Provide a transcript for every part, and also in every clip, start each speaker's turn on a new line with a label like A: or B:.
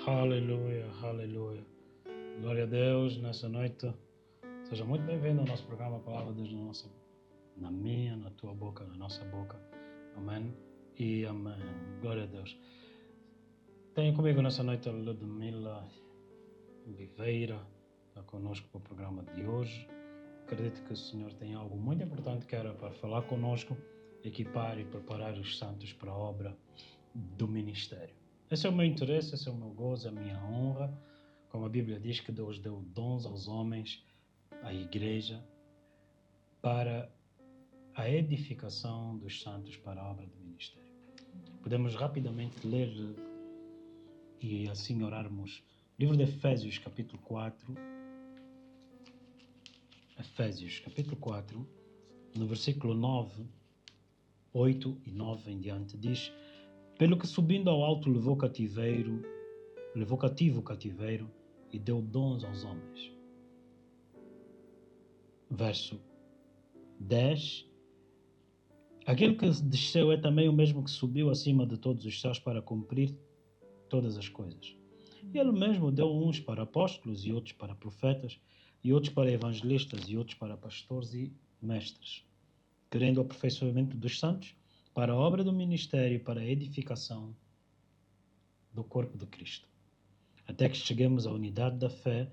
A: Aleluia, aleluia. Glória a Deus nessa noite. Seja muito bem-vindo ao nosso programa A Palavra de Deus na minha, na tua boca, na nossa boca. Amém e amém. Glória a Deus. Tenho comigo nessa noite a Ludmila Oliveira, está conosco para o programa de hoje. Acredito que o Senhor tem algo muito importante que era para falar conosco, equipar e preparar os santos para a obra do ministério. Esse é o meu interesse, esse é o meu gozo, a minha honra. Como a Bíblia diz que Deus deu dons aos homens, à igreja, para a edificação dos santos para a obra do ministério. Podemos rapidamente ler e assim orarmos. Livro de Efésios, capítulo 4. Efésios, capítulo 4, no versículo 9, 8 e 9 em diante, diz: Pelo que subindo ao alto levou cativo o cativeiro e deu dons aos homens. Verso 10. Aquele que desceu é também o mesmo que subiu acima de todos os céus para cumprir todas as coisas. E ele mesmo deu uns para apóstolos, e outros para profetas, e outros para evangelistas, e outros para pastores e mestres, querendo o aperfeiçoamento dos santos, para a obra do ministério, para a edificação do corpo de Cristo, até que cheguemos à unidade da fé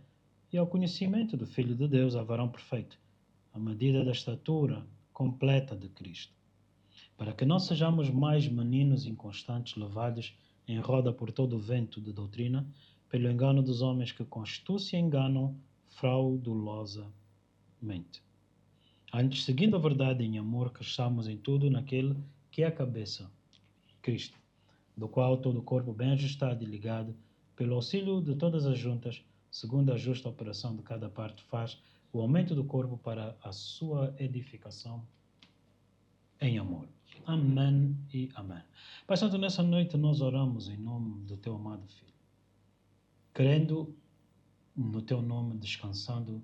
A: e ao conhecimento do Filho de Deus, a varão perfeito, à medida da estatura completa de Cristo, para que não sejamos mais meninos inconstantes, levados em roda por todo o vento de doutrina, pelo engano dos homens que com astúcia enganam fraudulosamente. Antes, seguindo a verdade em amor, cresçamos em tudo naquele que é a cabeça, Cristo, do qual todo o corpo bem ajustado e ligado, pelo auxílio de todas as juntas, segundo a justa operação de cada parte, faz o aumento do corpo para a sua edificação em amor. Amém e amém. Pai Santo, nessa noite nós oramos em nome do Teu amado Filho, crendo no Teu nome, descansando,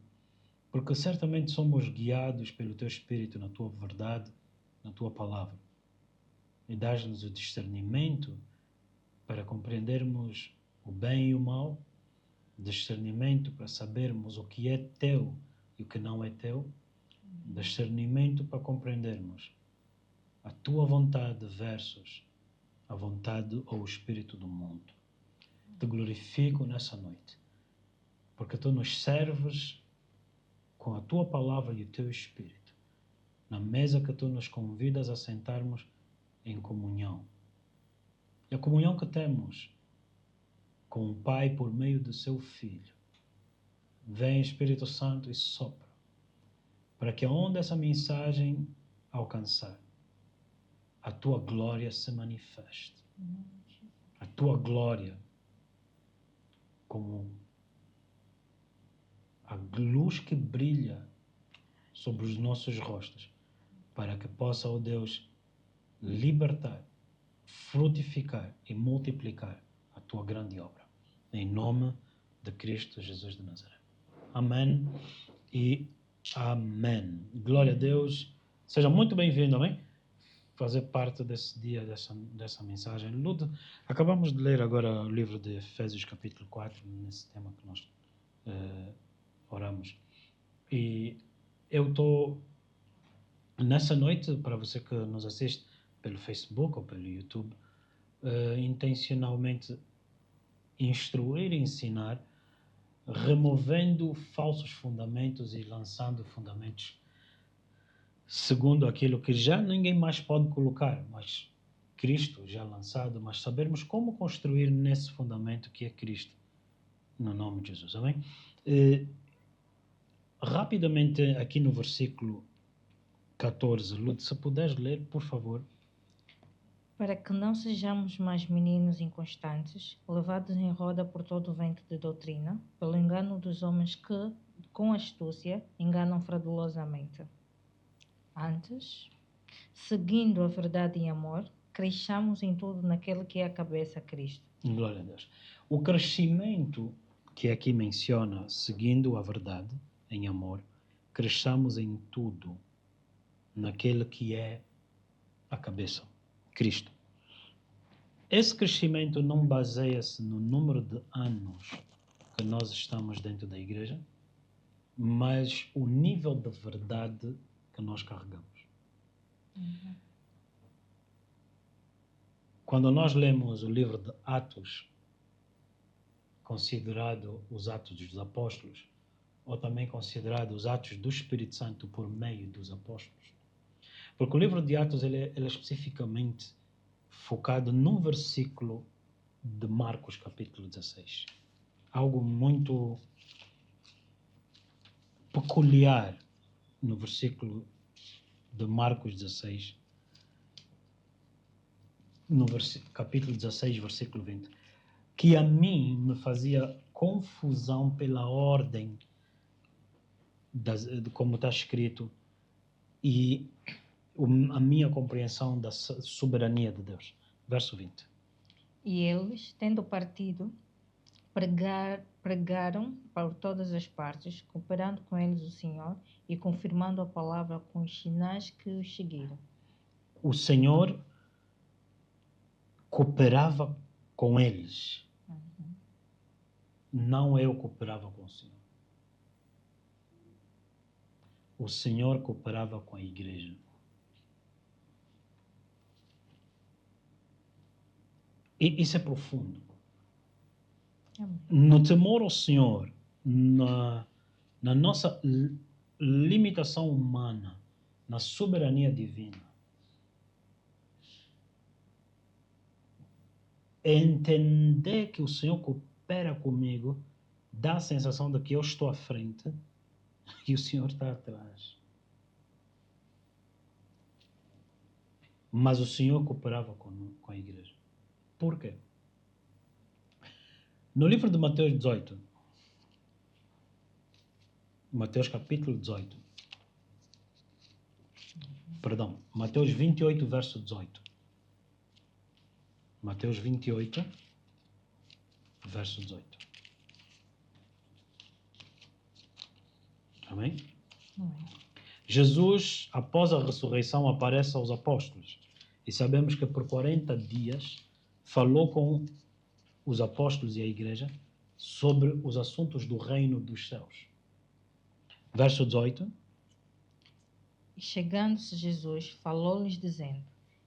A: porque certamente somos guiados pelo Teu Espírito na Tua verdade, na Tua palavra. E dás-nos o discernimento para compreendermos o bem e o mal, discernimento para sabermos o que é Teu e o que não é Teu, discernimento para compreendermos a Tua vontade versus a vontade ou o espírito do mundo. Te glorifico nessa noite, porque Tu nos serves com a Tua palavra e o Teu Espírito, na mesa que Tu nos convidas a sentarmos em comunhão. E a comunhão que temos com o Pai por meio do Seu Filho. Vem, Espírito Santo, e sopra, para que aonde essa mensagem alcançar, a Tua glória se manifeste. A Tua glória como a luz que brilha sobre os nossos rostos, para que possa, ó Deus, libertar, frutificar e multiplicar a Tua grande obra. Em nome de Cristo Jesus de Nazaré. Amém e amém. Glória a Deus. Seja muito bem-vindo, amém? Fazer parte desse dia, dessa mensagem. Lud, acabamos de ler agora o livro de Efésios capítulo 4, nesse tema que nós oramos. E eu estou, nessa noite, para você que nos assiste pelo Facebook ou pelo YouTube, intencionalmente instruir e ensinar, removendo falsos fundamentos e lançando fundamentos segundo aquilo que já ninguém mais pode colocar, mas Cristo já lançado, mas sabermos como construir nesse fundamento que é Cristo, no nome de Jesus, amém? Rapidamente aqui no versículo 14, Lud, se puderes ler, por favor.
B: Para que não sejamos mais meninos inconstantes, levados em roda por todo o vento de doutrina, pelo engano dos homens que, com astúcia, enganam fraudulosamente. Antes, seguindo a verdade em amor, cresçamos em tudo naquele que é a cabeça, Cristo.
A: Glória a Deus. O crescimento que aqui menciona, seguindo a verdade em amor, cresçamos em tudo naquele que é a cabeça, Cristo. esse crescimento não baseia-se no número de anos que nós estamos dentro da igreja, mas o nível de verdade que nós carregamos. Quando nós lemos o livro de Atos, considerado os Atos dos Apóstolos, ou também considerado os Atos do Espírito Santo por meio dos Apóstolos, porque o livro de Atos ele é especificamente focado num versículo de Marcos, capítulo 16. Algo muito peculiar no versículo de Marcos 16, no capítulo 16, versículo 20, que a mim me fazia confusão pela ordem de como está escrito e a minha compreensão da soberania de Deus. Verso 20.
B: E eles, tendo partido, pregaram por todas as partes, cooperando com eles o Senhor e confirmando a palavra com os sinais que os seguiram.
A: O Senhor cooperava com eles. Não eu cooperava com o Senhor. O Senhor cooperava com a igreja. E isso é profundo.
B: Amém.
A: No temor ao Senhor, na nossa limitação humana, na soberania divina, entender que o Senhor coopera comigo dá a sensação de que eu estou à frente e o Senhor está atrás. Mas o Senhor cooperava com a igreja. Por quê? No livro de Mateus 18, Mateus capítulo 18, perdão, Mateus 28, verso 18. Mateus 28, verso 18. Amém?
B: Amém.
A: Jesus, após a ressurreição, aparece aos apóstolos. E sabemos que por 40 dias falou com os apóstolos e a igreja sobre os assuntos do reino dos céus. Verso 18.
B: E chegando-se Jesus, falou-lhes dizendo: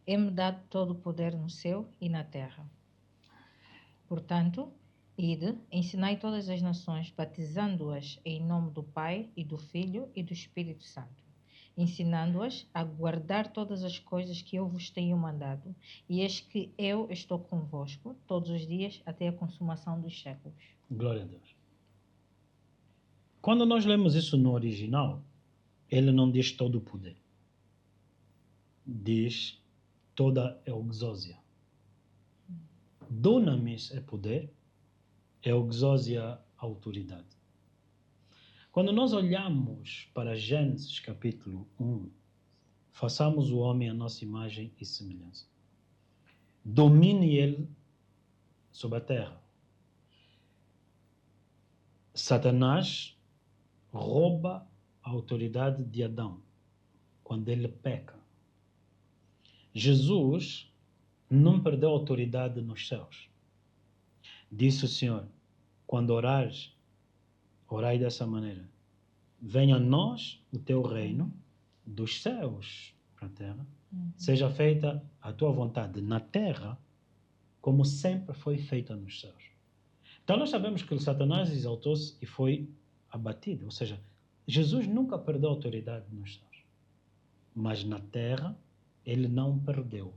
B: É-me dado todo o poder no céu e na terra. Portanto, ide, ensinai todas as nações, batizando-as em nome do Pai e do Filho e do Espírito Santo, ensinando-as a guardar todas as coisas que eu vos tenho mandado, e eis que eu estou convosco todos os dias até a consumação dos séculos.
A: Glória a Deus. Quando nós lemos isso no original, ele não diz todo o poder. Diz toda a exósia. Dunamis é poder, exósia autoridade. Quando nós olhamos para Gênesis capítulo 1, façamos o homem à nossa imagem e semelhança. Domine ele sobre a terra. Satanás rouba a autoridade de Adão quando ele peca. Jesus não perdeu autoridade nos céus. Disse o Senhor: quando orares, orai dessa maneira: venha a nós o teu reino dos céus para a terra, seja feita a tua vontade na terra como sempre foi feita nos céus. Então nós sabemos que o Satanás exaltou-se e foi abatido, ou seja, Jesus nunca perdeu autoridade nos céus, mas na terra ele não perdeu,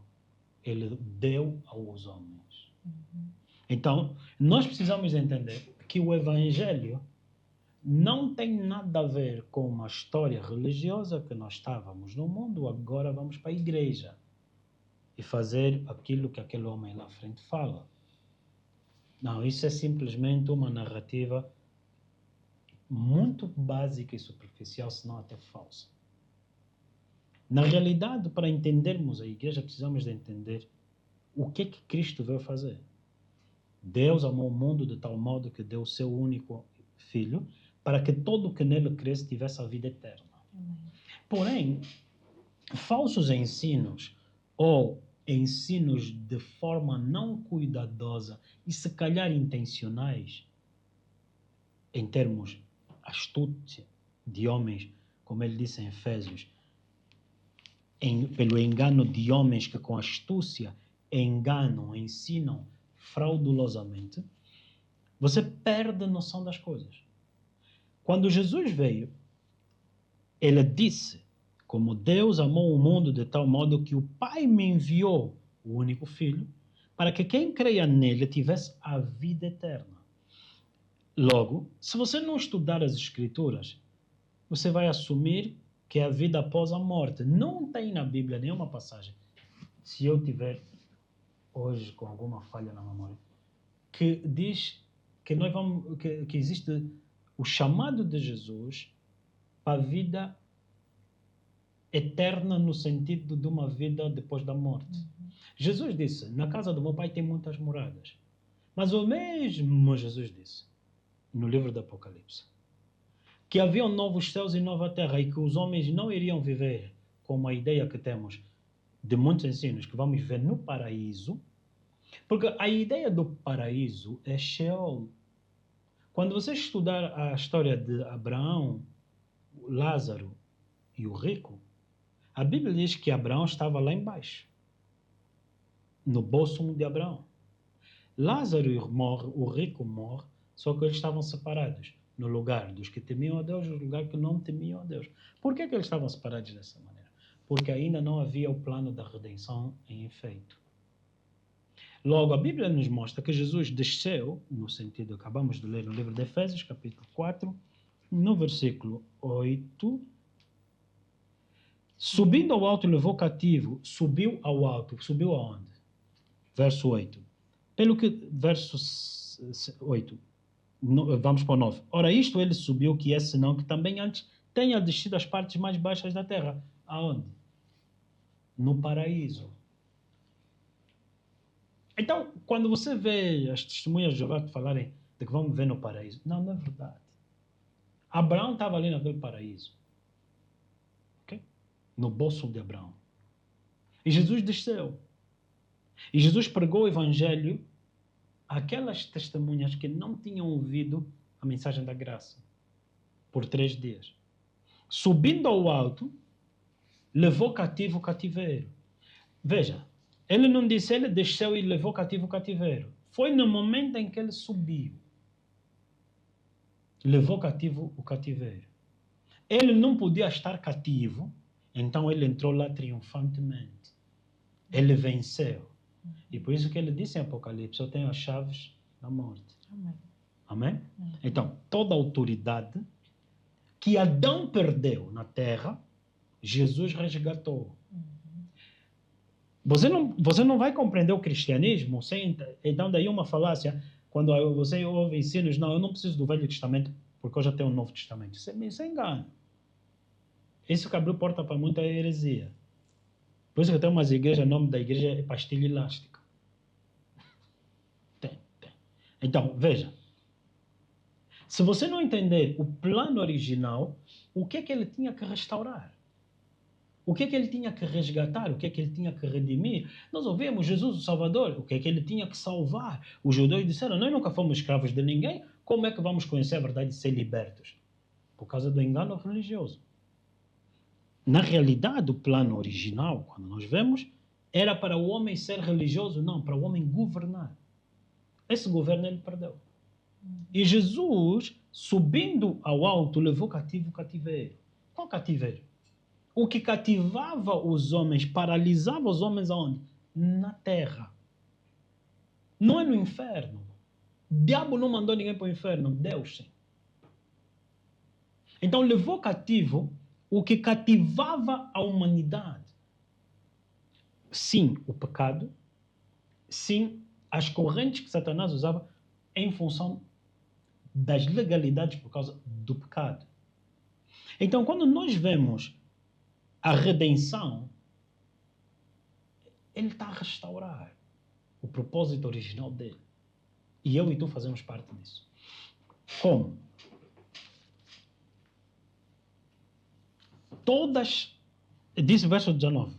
A: ele deu aos homens. Então nós precisamos entender que o Evangelho não tem nada a ver com uma história religiosa que nós estávamos no mundo, agora vamos para a igreja e fazer aquilo que aquele homem lá à frente fala. Não, isso é simplesmente uma narrativa muito básica e superficial, se não até falsa. Na realidade, para entendermos a igreja, precisamos de entender o que Cristo veio fazer. Deus amou o mundo de tal modo que deu o seu único Filho, para que todo o que nele cresce tivesse a vida eterna. Porém, falsos ensinos ou ensinos de forma não cuidadosa e se calhar intencionais, em termos astúcia de homens, como ele disse em Efésios, pelo engano de homens que com astúcia enganam, ensinam fraudulosamente, você perde a noção das coisas. Quando Jesus veio, ele disse, como Deus amou o mundo de tal modo que o Pai me enviou o único Filho, para que quem creia nele tivesse a vida eterna. Logo, se você não estudar as Escrituras, você vai assumir que é a vida após a morte. Não tem na Bíblia nenhuma passagem, se eu tiver hoje com alguma falha na memória, que diz que que existe o chamado de Jesus para a vida eterna no sentido de uma vida depois da morte. Jesus disse, na casa do meu pai tem muitas moradas. Mas o mesmo Jesus disse, no livro do Apocalipse, que haviam novos céus e nova terra e que os homens não iriam viver como a ideia que temos de muitos ensinos, que vamos viver no paraíso, porque a ideia do paraíso é Sheol. Quando você estudar a história de Abraão, Lázaro e o rico, a Bíblia diz que Abraão estava lá embaixo, no bolso de Abraão. Lázaro morre, o rico morre, só que eles estavam separados no lugar dos que temiam a Deus e no lugar que não temiam a Deus. Por que eles estavam separados dessa maneira? Porque ainda não havia o plano da redenção em efeito. Logo, a Bíblia nos mostra que Jesus desceu, no sentido que acabamos de ler no livro de Efésios, capítulo 4, no versículo 8, subindo ao alto levou cativo, subiu ao alto, subiu aonde? Verso 8. Verso 8, vamos para o 9. Ora, isto ele subiu, que é senão que também antes tenha descido às partes mais baixas da terra. Aonde? No paraíso. Então, quando você vê as testemunhas de Jeová falarem de que vamos ver no paraíso, não é verdade. Abraão estava ali naquele paraíso. Okay? No bolso de Abraão. E Jesus desceu. E Jesus pregou o evangelho àquelas testemunhas que não tinham ouvido a mensagem da graça por 3 dias. Subindo ao alto, levou cativo o cativeiro. Veja, ele não disse, ele desceu e levou cativo o cativeiro. Foi no momento em que ele subiu. Levou cativo o cativeiro. Ele não podia estar cativo, então ele entrou lá triunfantemente. Ele venceu. E por isso que ele disse em Apocalipse, eu tenho as chaves da morte.
B: Amém.
A: Amém? Então, toda a autoridade que Adão perdeu na terra, Jesus resgatou. Você não vai compreender o cristianismo sem... Então, daí uma falácia, quando você ouve ensinos, não, eu não preciso do Velho Testamento, porque eu já tenho o Novo Testamento. Isso é engano. Isso que abriu porta para muita heresia. Por isso que tem umas igrejas, o nome da igreja é pastilha elástica. Tem. Então, veja. Se você não entender o plano original, o que é que ele tinha que restaurar? O que é que ele tinha que resgatar? O que é que ele tinha que redimir? Nós ouvimos Jesus o Salvador. O que é que ele tinha que salvar? Os judeus disseram, nós nunca fomos escravos de ninguém. Como é que vamos conhecer a verdade e ser libertos? Por causa do engano religioso. Na realidade, o plano original, quando nós vemos, era para o homem ser religioso, não, para o homem governar. Esse governo ele perdeu. E Jesus, subindo ao alto, levou cativo o cativeiro. Qual cativeiro? O que cativava os homens, paralisava os homens aonde? Na terra. Não é no inferno. O diabo não mandou ninguém para o inferno, Deus sim. Então levou cativo o que cativava a humanidade. Sim, o pecado. Sim, as correntes que Satanás usava em função das legalidades por causa do pecado. Então, quando nós vemos a redenção, ele está a restaurar o propósito original dele. E eu e tu fazemos parte disso. Como? Todas, diz o verso 19,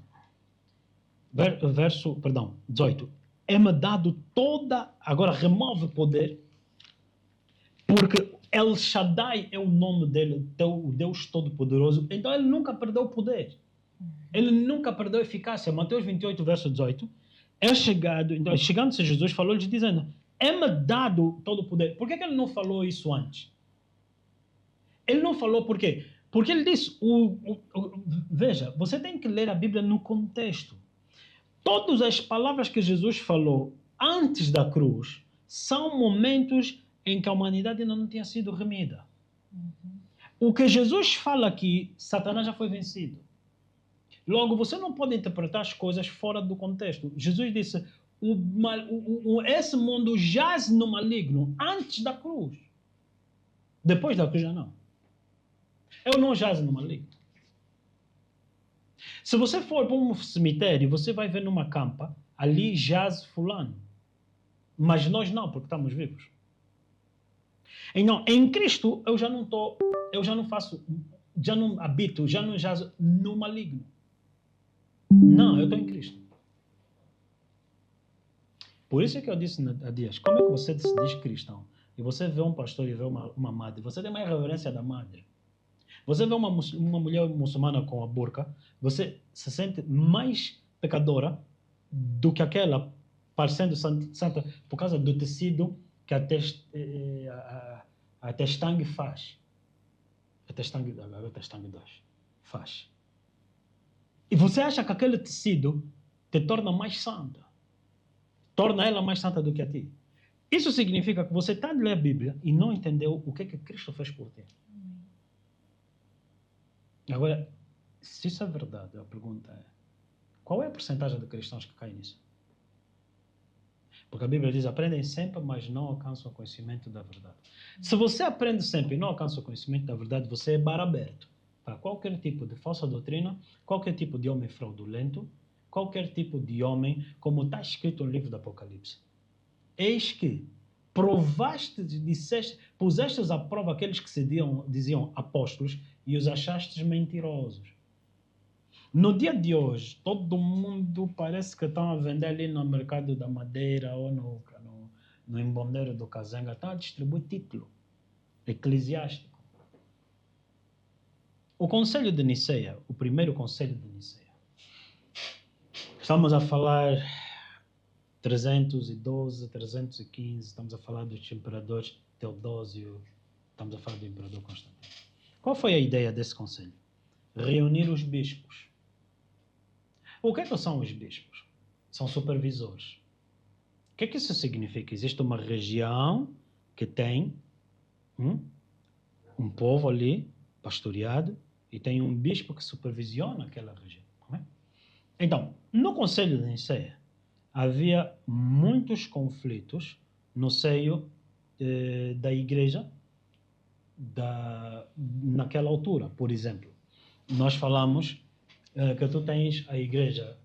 A: Verso 18. É-me dado toda... Agora remove poder, porque El Shaddai é o nome dele, o Deus Todo-Poderoso. Então ele nunca perdeu o poder. Ele nunca perdeu a eficácia. Mateus 28, verso 18. Então, chegando-se Jesus, falou-lhes dizendo: é-me dado todo o poder. Por que ele não falou isso antes? Ele não falou por quê? Porque ele disse, veja, você tem que ler a Bíblia no contexto. Todas as palavras que Jesus falou antes da cruz são momentos em que a humanidade ainda não tinha sido remida. O que Jesus fala aqui, Satanás já foi vencido. Logo, você não pode interpretar as coisas fora do contexto. Jesus disse, esse mundo jaz no maligno antes da cruz. Depois da cruz já não. Eu não jaz no maligno. Se você for para um cemitério, você vai ver numa campa, ali jaz fulano. Mas nós não, porque estamos vivos. Então, em Cristo, eu já não habito, já não jazo no maligno. Não, eu estou em Cristo. Por isso é que eu disse há dias, como é que você se diz cristão? E você vê um pastor e vê uma madre, você tem mais reverência da madre. Você vê uma mulher muçulmana com a burca, você se sente mais pecadora do que aquela parecendo santa por causa do tecido que a Testang faz. A Testang 2 faz. E você acha que aquele tecido te torna mais santa. Torna ela mais santa do que a ti. Isso significa que você está a ler a Bíblia e não entendeu o que Cristo fez por ti. Agora, se isso é verdade, a pergunta é, qual é a porcentagem de cristãos que caem nisso? Porque a Bíblia diz, aprendem sempre, mas não alcançam o conhecimento da verdade. Se você aprende sempre e não alcança o conhecimento da verdade, você é bar aberto para qualquer tipo de falsa doutrina, qualquer tipo de homem fraudulento, qualquer tipo de homem, como está escrito no livro do Apocalipse. Eis que pusestes à prova aqueles que se diziam apóstolos e os achastes mentirosos. No dia de hoje, todo mundo parece que estão a vender ali no mercado da Madeira ou no embondeiro do Cazenga, estão a distribuir título eclesiástico. O Conselho de Niceia, o primeiro Conselho de Niceia, estamos a falar 312, 315, estamos a falar dos imperadores Teodósio, estamos a falar do imperador Constantino. Qual foi a ideia desse conselho? Reunir os bispos. O que são os bispos? São supervisores. O que isso significa? Existe uma região que tem um povo ali, pastoreado, e tem um bispo que supervisiona aquela região. Então, no Conselho de Niceia, havia muitos conflitos no seio da igreja naquela altura. Por exemplo, nós falamos que tu tens a igreja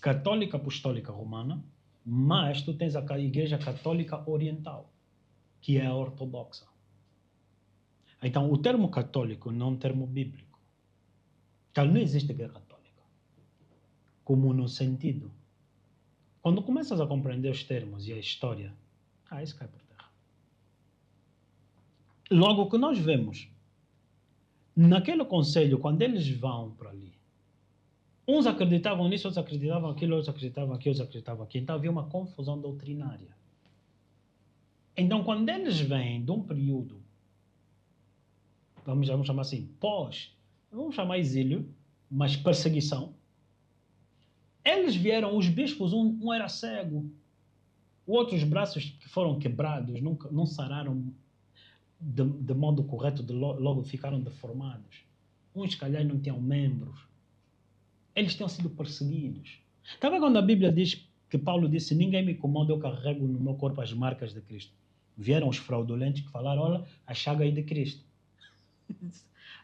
A: católica apostólica romana, mas tu tens a igreja católica oriental, que é a ortodoxa. Então, o termo católico não é um termo bíblico. Então, não existe igreja católica. Como no sentido. Quando começas a compreender os termos e a história, isso cai por terra. Logo, o que nós vemos, naquele conselho, quando eles vão para ali, uns acreditavam nisso, outros acreditavam aquilo, outros acreditavam aquilo, outros acreditavam aquilo. Então havia uma confusão doutrinária. Então, quando eles vêm de um período, vamos chamar assim, vamos chamar exílio, mas perseguição, eles vieram, os bispos, um era cego, outros braços que foram quebrados, não sararam de modo correto, logo ficaram deformados. Uns, calhar, não tinham membros. Eles tinham sido perseguidos. Está vendo quando a Bíblia diz, que Paulo disse, ninguém me incomoda, eu carrego no meu corpo as marcas de Cristo. Vieram os fraudulentos que falaram, olha, a chaga aí de Cristo.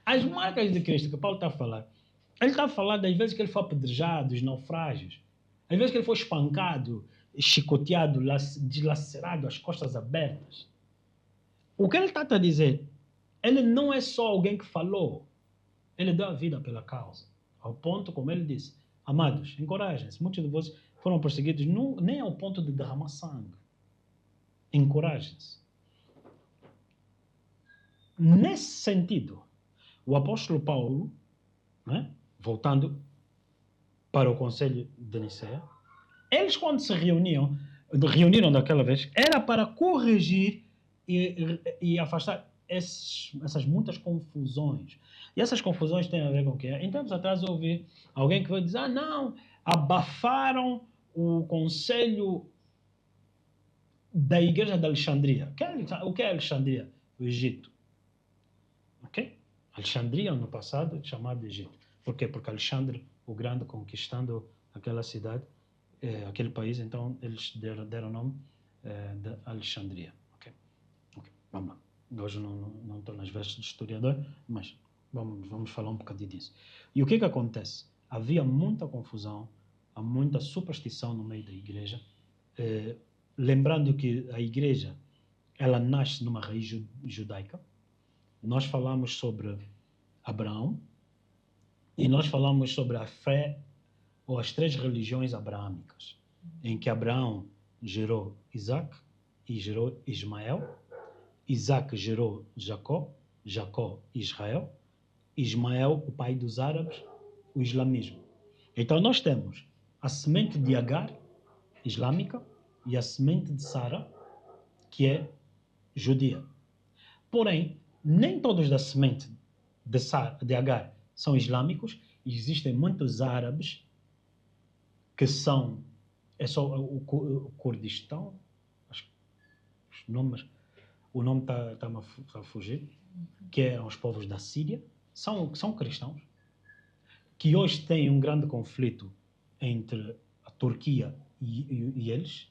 A: As marcas de Cristo que Paulo está a falar, ele está a falar das vezes que ele foi apedrejado, os naufrágios, às vezes que ele foi espancado, chicoteado, dilacerado, as costas abertas. O que ele está a dizer, ele não é só alguém que falou, ele deu a vida pela causa. Ao ponto, como ele disse, Amados, encorajem-se. Muitos de vocês foram perseguidos nem ao ponto de derramar sangue. Encorajem-se. Nesse sentido, o apóstolo Paulo, né, voltando para o Conselho de Nicéia, eles quando se reuniram daquela vez, era para corrigir e afastar essas muitas confusões. E essas confusões têm a ver com o quê? Em tempos atrás eu ouvi alguém que vai dizer, não, abafaram o Conselho da Igreja de Alexandria. O que é Alexandria? O Egito. Ok? Alexandria, no passado, chamado de Egito. Por quê? Porque Alexandre o Grande, conquistando aquela cidade, aquele país, então eles deram o nome de Alexandria. Ok? Vamos lá. Hoje não estou nas vestes de historiador, mas vamos falar um bocadinho disso. E o que acontece? Havia muita confusão, há muita superstição no meio da igreja, lembrando que a igreja ela nasce numa raiz judaica. Nós falamos sobre Abraão e nós falamos sobre a fé ou as 3 religiões abraâmicas, em que Abraão gerou Isaac e gerou Ismael, Isaac gerou Jacó, Jacó Israel, Ismael o pai dos árabes, o islamismo. Então nós temos a semente de Agar, islâmica, e a semente de Sara, que é judia. Porém, nem todos da semente de Agar são islâmicos, e existem muitos árabes que são, é só o Kurdistão, acho que os nomes, o nome está-me a fugir, que é os povos da Síria, são cristãos, que hoje têm um grande conflito entre a Turquia e eles,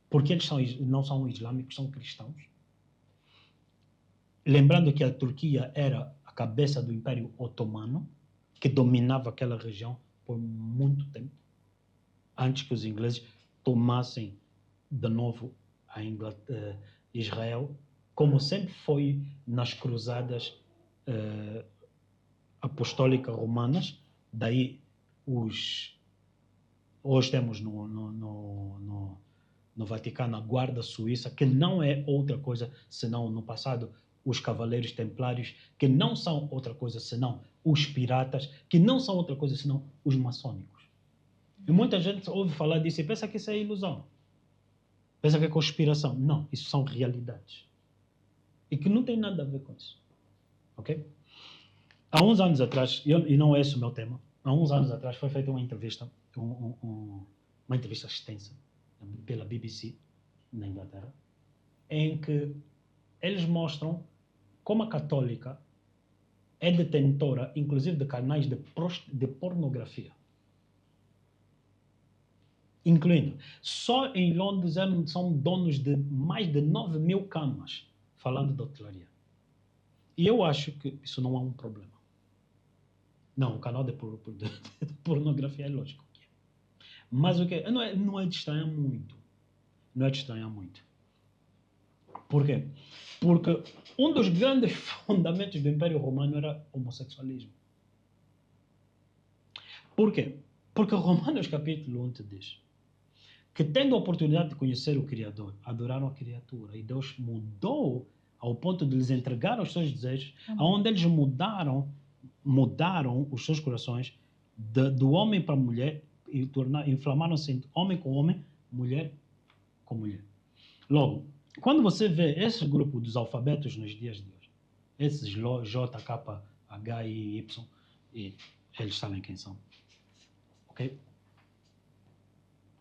A: porque eles não são islâmicos, são cristãos. Lembrando que a Turquia era a cabeça do Império Otomano, que dominava aquela região por muito tempo, antes que os ingleses tomassem de novo Israel, como sempre foi nas cruzadas apostólicas romanas. Daí hoje temos no Vaticano a Guarda Suíça, que não é outra coisa senão, no passado, os Cavaleiros Templários, que não são outra coisa senão os piratas, que não são outra coisa senão os maçônicos. E muita gente ouve falar disso e pensa que isso é ilusão. Pensa que é conspiração. Não, isso são realidades. E que não tem nada a ver com isso. Ok? Há uns anos atrás, e não é esse o meu tema, há uns anos atrás foi feita uma entrevista, uma entrevista extensa pela BBC, na Inglaterra, em que eles mostram como a católica é detentora, inclusive, de canais de pornografia. Incluindo, só em Londres são donos de mais de 9.000 camas falando de hotelaria. E eu acho que isso não é um problema. Não, o canal de pornografia é lógico que é. Mas o que não é de estranhar muito. Não é de estranhar muito. Por quê? Porque um dos grandes fundamentos do Império Romano era o homossexualismo. Por quê? Porque Romanos capítulo 1 te diz que, tendo a oportunidade de conhecer o Criador, adoraram a criatura. E Deus mudou ao ponto de lhes entregar os seus desejos, onde eles mudaram os seus corações do homem para a mulher e inflamaram-se homem com homem, mulher com mulher. Logo, quando você vê esse grupo dos alfabetos nos dias de hoje, esses J, K, H, I, Y, e eles sabem quem são. Ok?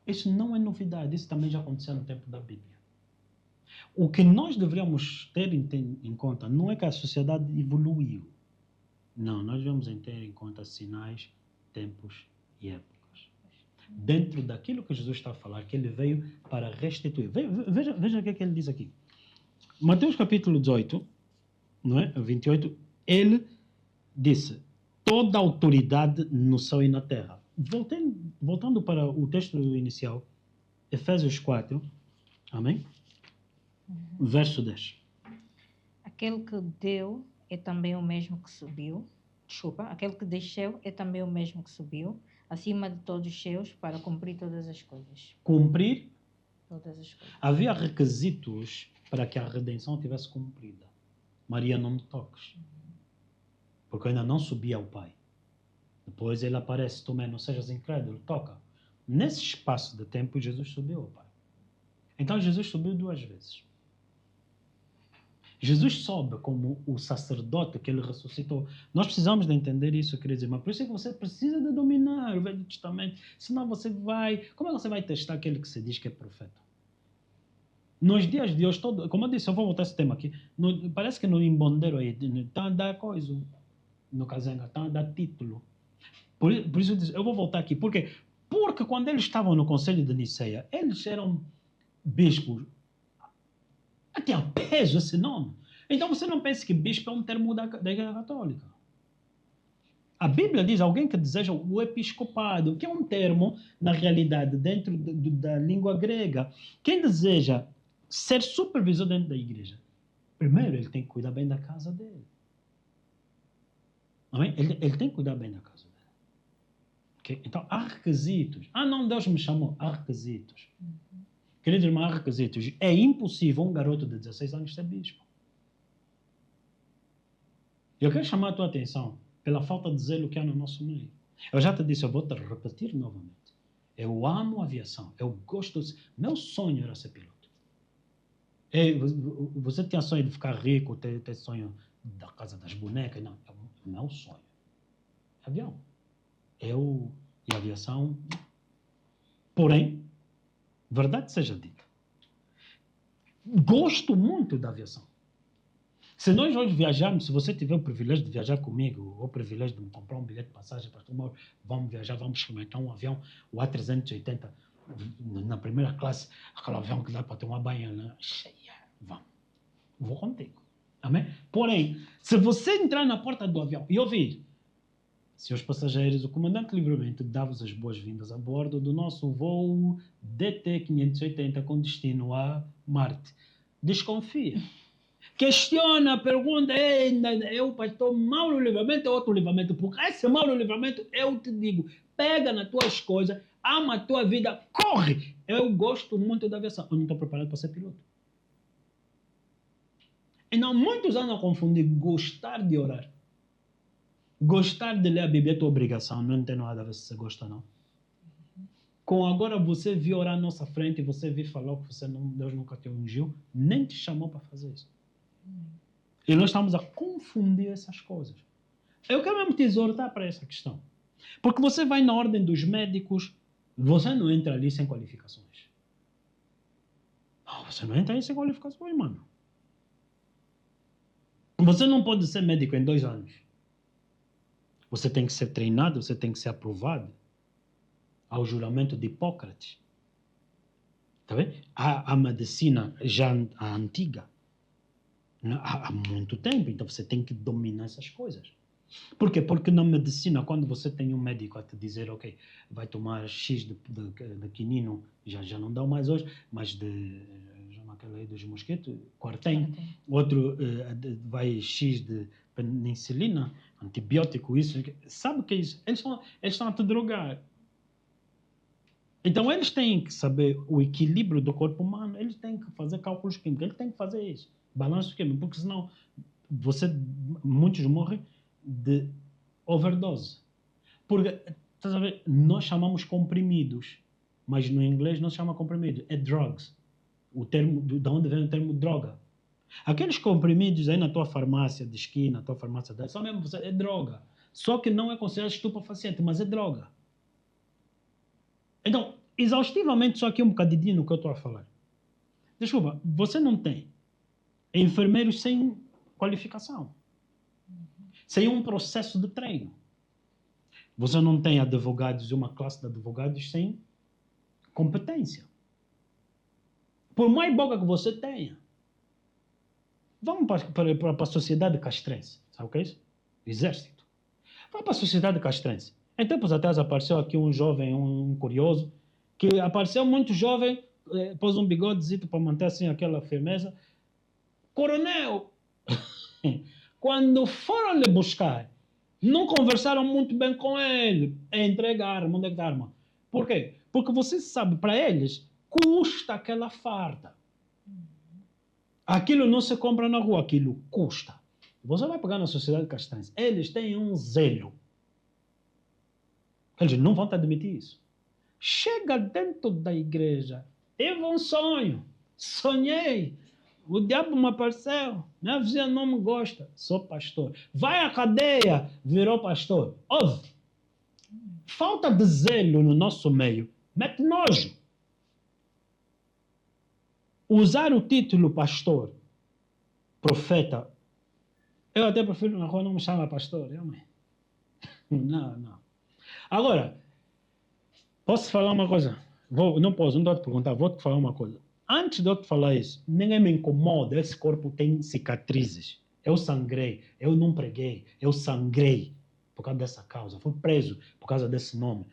A: Isso não é novidade, isso também já aconteceu no tempo da Bíblia. O que nós deveríamos ter em conta não é que a sociedade evoluiu. Não, nós devemos ter em conta sinais, tempos e épocas. Dentro daquilo que Jesus está a falar, que ele veio para restituir. Veja o que ele diz aqui. Mateus capítulo 18, não é? 28, ele disse: toda autoridade no céu e na terra. Voltando para o texto inicial, Efésios 4, amém? Verso 10.
B: Aquele que deu é também o mesmo que subiu. Desculpa, aquele que desceu é também o mesmo que subiu. acima de todos os céus, para cumprir todas as coisas.
A: Cumprir.
B: Todas as coisas.
A: Havia requisitos para que a redenção tivesse cumprida. Maria, não me toques. Porque eu ainda não subi ao Pai. Depois ele aparece, Tomé, não sejas incrédulo, toca. Nesse espaço de tempo, Jesus subiu ao Pai. Então Jesus subiu 2 vezes. Jesus sobe como o sacerdote que ele ressuscitou. Nós precisamos de entender isso, queridos irmãos. Por isso é que você precisa de dominar o Velho Testamento. Senão você vai... Como é que você vai testar aquele que se diz que é profeta? Nos dias de hoje, como eu disse, eu vou voltar a esse tema aqui. Parece que no Imbondeiro aí está a dar coisa. No Kazenga está a dar título. Por isso eu vou voltar aqui. Por quê? Porque quando eles estavam no Conselho de Niceia, eles eram bispos. Tinha peso esse nome. Então você não pense que bispo é um termo da Igreja Católica. A Bíblia diz alguém que deseja o episcopado, que é um termo, na realidade, dentro da língua grega. Quem deseja ser supervisor dentro da igreja, primeiro ele tem que cuidar bem da casa dele. Amém? Ele tem que cuidar bem da casa dele. Okay? Então, há requisitos. Não, Deus me chamou. Há requisitos. Querido irmão, há requisitos. É impossível um garoto de 16 anos ser bispo. Eu quero chamar a tua atenção pela falta de zelo que há no nosso meio. Eu já te disse, eu vou te repetir novamente. Eu amo aviação. Eu gosto... Meu sonho era ser piloto. Você tinha sonho de ficar rico, ter sonho da casa das bonecas? Não, é o meu sonho. Avião. E aviação... Porém, verdade seja dita, gosto muito da aviação. Se nós hoje viajarmos, se você tiver o privilégio de viajar comigo, ou o privilégio de me comprar um bilhete de passagem para tomar, vamos viajar, vamos experimentar um avião, o A380, na primeira classe, aquele avião que dá para ter uma banha cheia. Vamos. Vou contigo. Amém? Porém, se você entrar na porta do avião e ouvir, senhores passageiros, o comandante livremente dá-vos as boas-vindas a bordo do nosso voo DT-580 com destino a Marte. Desconfia. Questiona, pergunta, é o pastor Mauro Livramento ou outro Livramento? Porque esse Mauro Livramento, eu te digo, pega nas tuas coisas, ama a tua vida, corre! Eu gosto muito da aviação. Eu não estou preparado para ser piloto. Então, muitos andam a confundir gostar de orar. Gostar de ler a Bíblia é tua obrigação, não tem nada a ver se você gosta, não. Com agora você vir orar à nossa frente, você vir falar que Deus nunca te ungiu, nem te chamou para fazer isso. E nós estamos a confundir essas coisas. Eu quero mesmo te exortar para essa questão. Porque você vai na ordem dos médicos, você não entra ali sem qualificações. Não, você não entra aí sem qualificações, mano. Você não pode ser médico em 2 anos. Você tem que ser treinado, você tem que ser aprovado ao juramento de Hipócrates. Tá vendo? A medicina já a antiga, há muito tempo, então você tem que dominar essas coisas. Por quê? Porque na medicina, quando você tem um médico a te dizer, ok, vai tomar X de quinino, já não dá mais hoje, mas aquela aí dos mosquitos, quartem, outro vai X de penicilina, antibiótico, isso, sabe o que é isso? Eles estão a te drogar. Então eles têm que saber o equilíbrio do corpo humano, eles têm que fazer cálculos químicos, eles têm que fazer isso, balanço químico, porque senão muitos morrem de overdose. Porque, estás a ver, nós chamamos comprimidos, mas no inglês não se chama comprimido, é drugs. O termo, de onde vem o termo droga. Aqueles comprimidos aí na tua farmácia de esquina, na tua farmácia só mesmo é droga. Só que não é considerado estupefaciente, mas é droga. Então, exaustivamente, só aqui um bocadinho no que eu estou a falar. Desculpa, você não tem enfermeiros sem qualificação, sem um processo de treino. Você não tem advogados e uma classe de advogados sem competência. Por mais boca que você tenha. Vamos para a sociedade castrense. Sabe o que é isso? Exército. Vamos para a sociedade castrense. Em tempos atrás apareceu aqui um jovem, um curioso, que apareceu muito jovem, pôs um bigodezito para manter assim aquela firmeza. Coronel, quando foram lhe buscar, Não conversaram muito bem com ele. Entrega a arma. Onde é que está a arma? Por quê? Porque você sabe, para eles, custa aquela farda. Aquilo não se compra na rua, aquilo custa. Você vai pegar na sociedade castanha. Eles têm um zelo. Eles não vão te admitir isso. Chega dentro da igreja. Tive um sonho. Sonhei. O diabo me apareceu. Minha vizinha não me gosta. Sou pastor. Vai à cadeia. Virou pastor. Ouve. Falta de zelo no nosso meio. Mete nojo. Usar o título pastor, profeta. Eu até prefiro na rua não me chama pastor. Não. Agora, posso falar uma coisa? Não posso, não estou a te perguntar, vou te falar uma coisa. Antes de eu te falar isso, ninguém me incomoda, esse corpo tem cicatrizes. Eu sangrei, eu não preguei, eu sangrei por causa dessa causa. Fui preso por causa desse nome.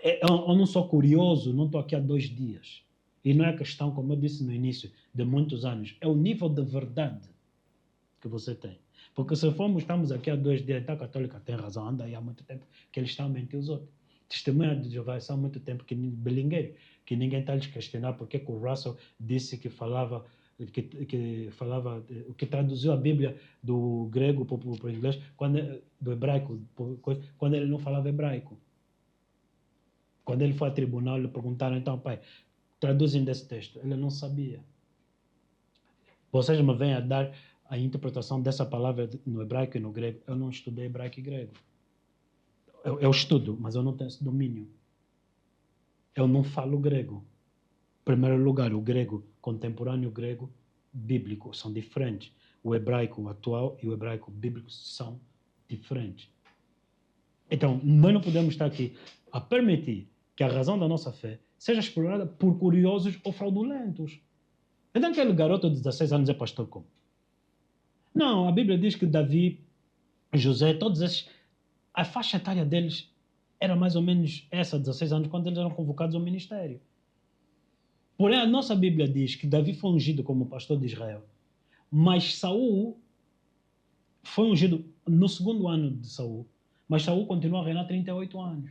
A: Eu não sou curioso, não estou aqui há 2 dias. E não é questão, como eu disse no início, de muitos anos. É o nível de verdade que você tem. Porque se estamos aqui há 2 dias, então a católica tem razão, anda aí há muito tempo que eles estão a mentir os outros. Testemunha de Jeová há muito tempo que belingueiro, que ninguém está a lhes questionar porque que o Russell disse que falava, que traduziu a Bíblia do grego para o inglês, do hebraico, quando ele não falava hebraico. Quando ele foi a tribunal, lhe perguntaram, então, pai, traduzem desse texto. Ele não sabia. Vocês me vêm a dar a interpretação dessa palavra no hebraico e no grego. Eu não estudei hebraico e grego. Eu estudo, mas eu não tenho esse domínio. Eu não falo grego. Em primeiro lugar, o grego contemporâneo e o grego bíblico são diferentes. O hebraico atual e o hebraico bíblico são diferentes. Então, nós não podemos estar aqui a permitir que a razão da nossa fé seja explorada por curiosos ou fraudulentos. Então, aquele garoto de 16 anos é pastor como? Não, a Bíblia diz que Davi, José, todos esses, a faixa etária deles era mais ou menos essa, 16 anos, quando eles eram convocados ao ministério. Porém, a nossa Bíblia diz que Davi foi ungido como pastor de Israel, mas Saul foi ungido no 2º ano de Saul, mas Saul continua a reinar 38 anos.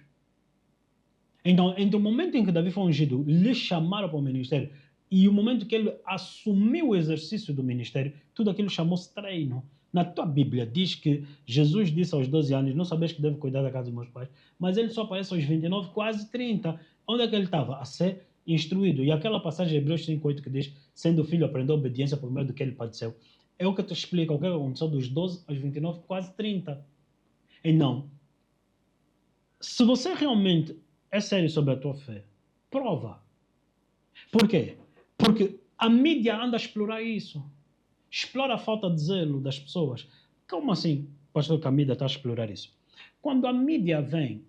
A: Então, entre o momento em que Davi foi ungido, lhe chamaram para o ministério, e o momento que ele assumiu o exercício do ministério, tudo aquilo chamou-se treino. Na tua Bíblia diz que Jesus disse aos 12 anos, não sabes que devo cuidar da casa dos meus pais, mas ele só aparece aos 29, quase 30. Onde é que ele estava? A ser instruído. E aquela passagem de Hebreus 5:8 que diz, sendo o filho aprendeu obediência por meio do que ele padeceu. É o que te explica o que aconteceu dos 12 aos 29, quase 30. E não. Se você realmente é sério sobre a tua fé, prova. Por quê? Porque a mídia anda a explorar isso. Explora a falta de zelo das pessoas. Como assim, pastor, que a mídia está a explorar isso? Quando a mídia vem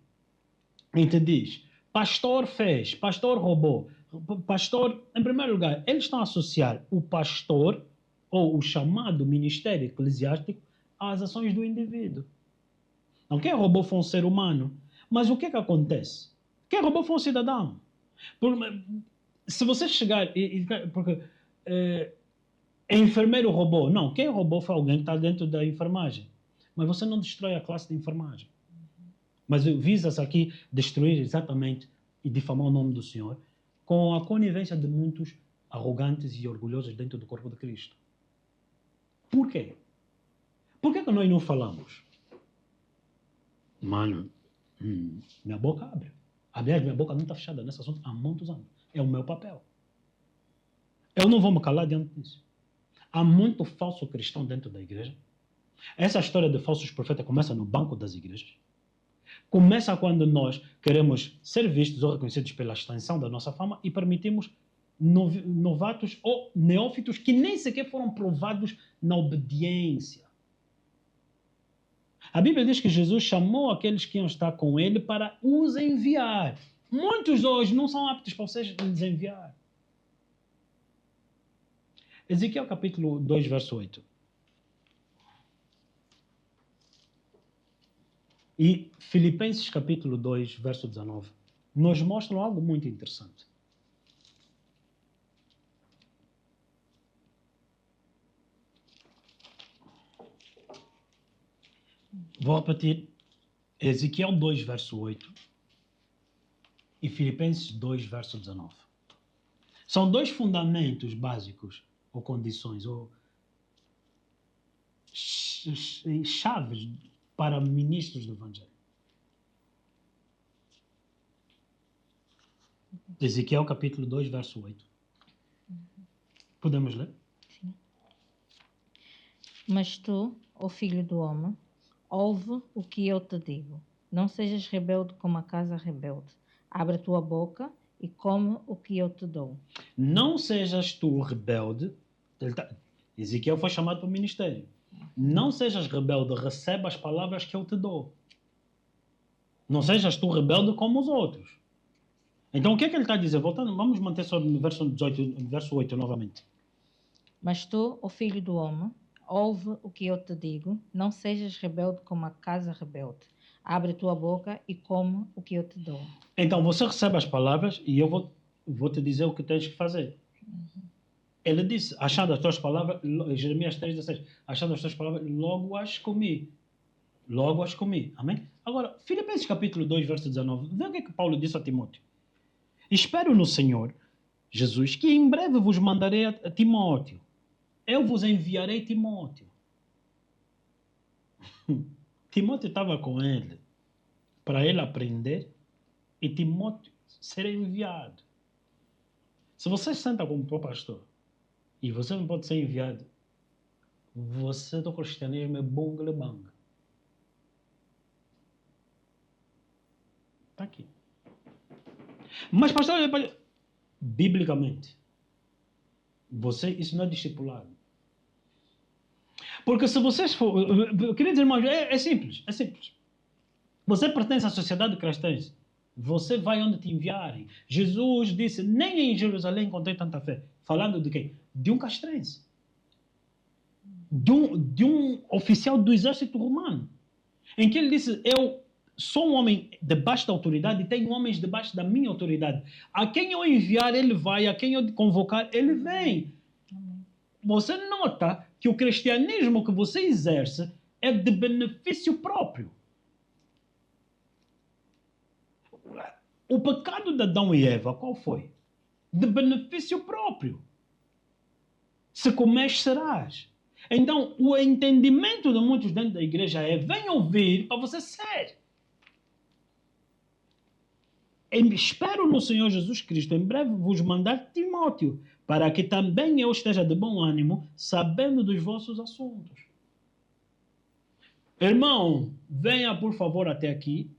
A: e te diz, pastor fez, pastor roubou, pastor, em primeiro lugar, eles estão a associar o pastor ou o chamado ministério eclesiástico às ações do indivíduo. Não, quem roubou foi um ser humano. Mas o que acontece? Quem roubou foi um cidadão. Se você chegar porque enfermeiro roubou. Não, quem roubou foi alguém que está dentro da enfermagem. Mas você não destrói a classe de enfermagem. Mas visa-se aqui destruir exatamente e difamar o nome do Senhor com a conivência de muitos arrogantes e orgulhosos dentro do corpo de Cristo. Por quê? Por que nós não falamos? Mano, minha boca abre. Aliás, minha boca não está fechada nesse assunto há muitos anos. É o meu papel. Eu não vou me calar diante disso. Há muito falso cristão dentro da igreja. Essa história de falsos profetas começa no banco das igrejas. Começa quando nós queremos ser vistos ou reconhecidos pela extensão da nossa fama e permitimos novatos ou neófitos que nem sequer foram provados na obediência. A Bíblia diz que Jesus chamou aqueles que iam estar com ele para os enviar. Muitos hoje não são aptos para vocês lhes enviar. Ezequiel capítulo 2, verso 8. E Filipenses capítulo 2, verso 19, nos mostram algo muito interessante. Vou repetir Ezequiel 2, verso 8 e Filipenses 2, verso 19. São dois fundamentos básicos, ou condições, ou chaves para ministros do Evangelho. Ezequiel capítulo 2, verso 8. Podemos ler?
B: Sim. Mas tu, ó filho do homem, ouve o que eu te digo. Não sejas rebelde como a casa rebelde. Abre a tua boca e come o que eu te dou.
A: Não sejas tu rebelde. Ezequiel foi chamado para o ministério. Não sejas rebelde, receba as palavras que eu te dou. Não sejas tu rebelde como os outros. Então o que é que ele está a dizer? Voltando, vamos manter só no verso 18, verso 8 novamente.
B: Mas tu, ó filho do homem, ouve o que eu te digo. Não sejas rebelde como a casa rebelde. Abre a tua boca e come o que eu te dou.
A: Então você recebe as palavras e eu vou te dizer o que tens que fazer. Ele disse, achando as tuas palavras, Jeremias 3,16, achando as tuas palavras, logo as comi. Logo as comi. Amém? Agora, Filipenses capítulo 2, verso 19, vê o que é que Paulo disse a Timóteo. Espero no Senhor, Jesus, que em breve vos mandarei a Timóteo. Eu vos enviarei Timóteo. Timóteo estava com ele para ele aprender e Timóteo ser enviado. Se você senta como teu pastor e você não pode ser enviado, você do cristianismo é bang-le-bang. Está aqui. Mas, pastor, biblicamente, isso não é discipulado. Porque se vocês for... Queridos irmãos, é simples, é simples. Você pertence à sociedade cristã. Você vai onde te enviarem. Jesus disse, nem em Jerusalém encontrei tanta fé. Falando de quem? De um castrense. De um oficial do exército romano. Em que ele disse, eu sou um homem debaixo da autoridade e tenho homens debaixo da minha autoridade. A quem eu enviar, ele vai. A quem eu convocar, ele vem. Você nota que o cristianismo que você exerce é de benefício próprio. O pecado de Adão e Eva, qual foi? De benefício próprio. Se comes, serás. Então, o entendimento de muitos dentro da igreja é, vem ouvir para você ser. Espero no Senhor Jesus Cristo em breve vos mandar Timóteo, para que também eu esteja de bom ânimo, sabendo dos vossos assuntos. Irmão, venha por favor até aqui.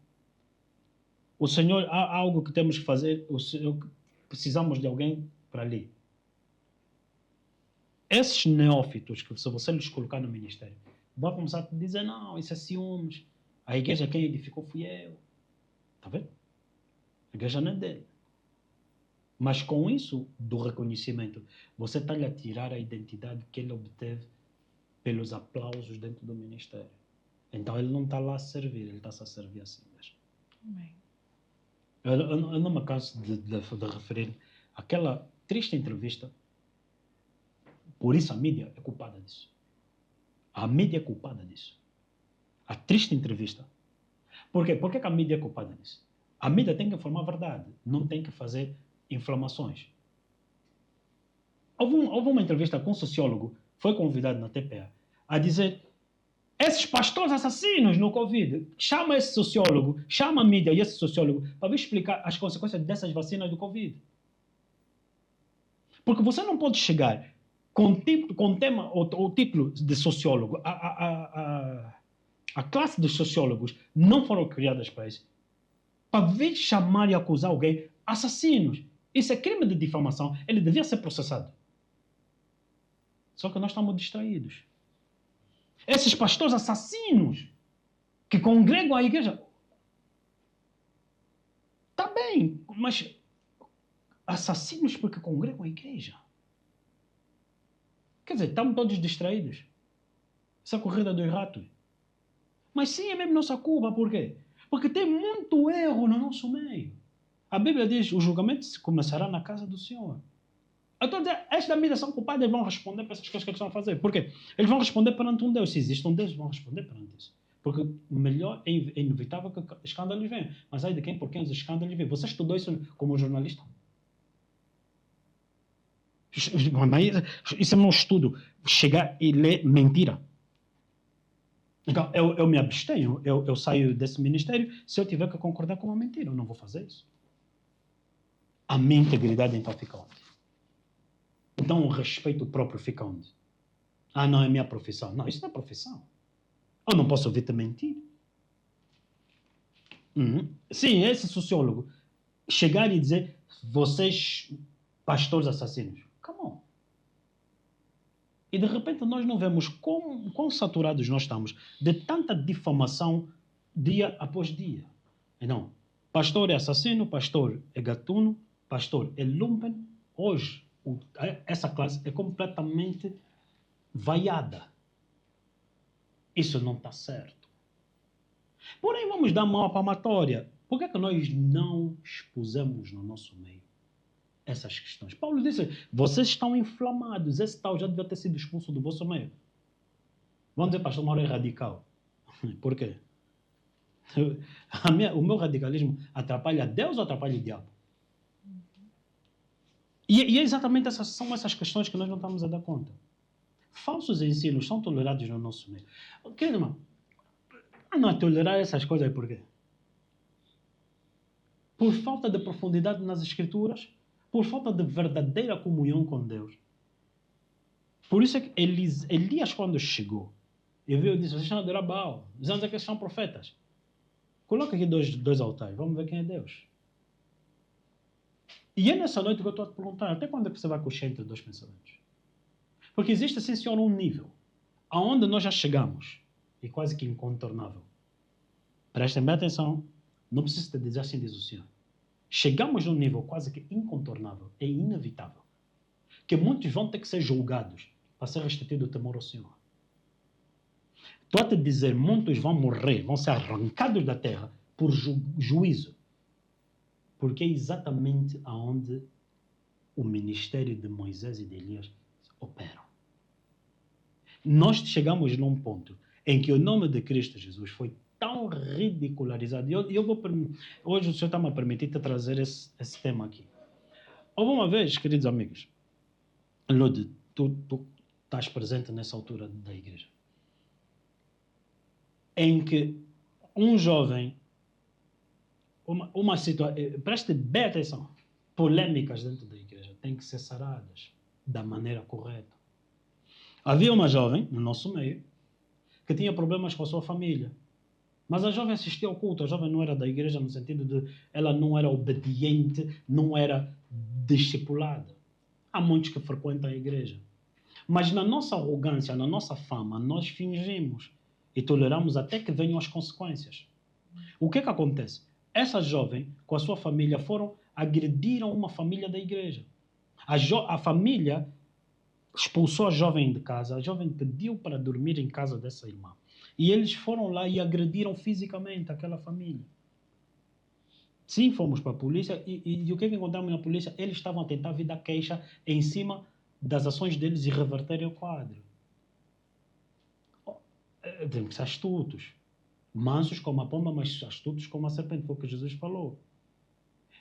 A: O Senhor, há algo que temos que fazer, precisamos de alguém para ler. Esses neófitos, que se você lhes colocar no ministério, vão começar a te dizer, não, isso é ciúmes. A igreja quem edificou fui eu. Está vendo? A igreja não é dele. Mas com isso do reconhecimento, você está-lhe a tirar a identidade que ele obteve pelos aplausos dentro do ministério. Então ele não está lá a servir, ele está-se a servir a si mesmo.
B: Amém.
A: Eu não me canso de referir aquela triste entrevista. Por isso a mídia é culpada disso. A mídia é culpada disso. A triste entrevista. Por quê? Por que a mídia é culpada disso? A mídia tem que informar a verdade, não tem que fazer inflamações. Houve uma entrevista com um sociólogo, foi convidado na TPA, a dizer, esses pastores assassinos no Covid, chama esse sociólogo, chama a mídia e esse sociólogo para vir explicar as consequências dessas vacinas do Covid. Porque você não pode chegar com tema ou título de sociólogo. A classe de sociólogos não foram criadas para isso. Para vir chamar e acusar alguém assassinos. Isso é crime de difamação. Ele devia ser processado. Só que nós estamos distraídos. Esses pastores assassinos que congregam a igreja. Está bem, mas assassinos porque congregam a igreja. Quer dizer, estamos todos distraídos. Essa corrida dos ratos. Mas sim, é mesmo nossa culpa. Por quê? Porque tem muito erro no nosso meio. A Bíblia diz, o julgamento começará na casa do Senhor. Então, estas da mídia são culpadas, eles vão responder para essas coisas que eles estão a fazer. Por quê? Eles vão responder perante um Deus. Se existe um Deus, eles vão responder perante isso. Porque melhor é inevitável que escândalos venham. Mas aí de quem por quem os escândalos vêm? Você estudou isso como jornalista? Isso é um estudo. Chegar e ler mentira. Então, eu me abstenho. Eu saio desse ministério se eu tiver que concordar com uma mentira. Eu não vou fazer isso. A minha integridade então fica onde? Então o respeito próprio fica onde? Ah, não, é minha profissão. Não, isso não é profissão. Eu não posso ouvir-te mentir. Sim, esse sociólogo chegar e dizer, vocês pastores assassinos. Come on. E de repente nós não vemos quão saturados nós estamos de tanta difamação dia após dia. Não. Pastor é assassino, pastor é gatuno, pastor é lumpen. Hoje, essa classe é completamente vaiada. Isso não está certo. Porém, vamos dar uma palmatória. Por que nós não expusemos no nosso meio essas questões? Paulo disse, vocês estão inflamados, esse tal já devia ter sido expulso do vosso meio. Vamos dizer, pastor Mauro é radical. Por quê? O meu radicalismo atrapalha Deus ou atrapalha o diabo? E exatamente são essas questões que nós não estamos a dar conta. Falsos ensinos são tolerados no nosso meio. Querido irmão, não tolerar essas coisas por quê? Por falta de profundidade nas Escrituras, por falta de verdadeira comunhão com Deus. Por isso é que Elias, quando chegou, e viu e disse, vocês estão a adorar Baal, dizendo que são profetas. Coloca aqui dois altares, vamos ver quem é Deus. E é nessa noite que eu estou a te perguntar, até quando é que você vai coxar entre dois pensamentos? Porque existe, sim senhor, um nível aonde nós já chegamos, e quase que incontornável. Prestem bem atenção, não preciso te dizer assim, diz o Senhor. Chegamos num nível quase que incontornável, é inevitável, que muitos vão ter que ser julgados para ser restituído o temor ao Senhor. Estou a te dizer, muitos vão morrer, vão ser arrancados da terra por juízo. Porque é exatamente aonde o ministério de Moisés e de Elias operam. Nós chegamos num ponto em que o nome de Cristo Jesus foi tão ridicularizado. Hoje o Senhor está-me a permitir te trazer esse tema aqui. Houve uma vez, queridos amigos, Lud, tu estás presente nessa altura da igreja, em que um jovem, uma situação, preste bem atenção, polêmicas dentro da igreja têm que ser saradas da maneira correta. Havia uma jovem no nosso meio que tinha problemas com a sua família, mas a jovem assistia ao culto. A jovem não era da igreja no sentido de ela não era obediente, não era discipulada. Há muitos que frequentam a igreja, mas na nossa arrogância, na nossa fama, nós fingimos e toleramos até que venham as consequências. O que acontece? Essa jovem com a sua família agrediram uma família da igreja. A família expulsou a jovem de casa, a jovem pediu para dormir em casa dessa irmã. E eles foram lá e agrediram fisicamente aquela família. Sim, fomos para a polícia e o que encontramos na polícia? Eles estavam a tentar vir dar queixa em cima das ações deles e reverterem o quadro. Temos que ser astutos. Mansos como a pomba, mas astutos como a serpente. Foi o que Jesus falou.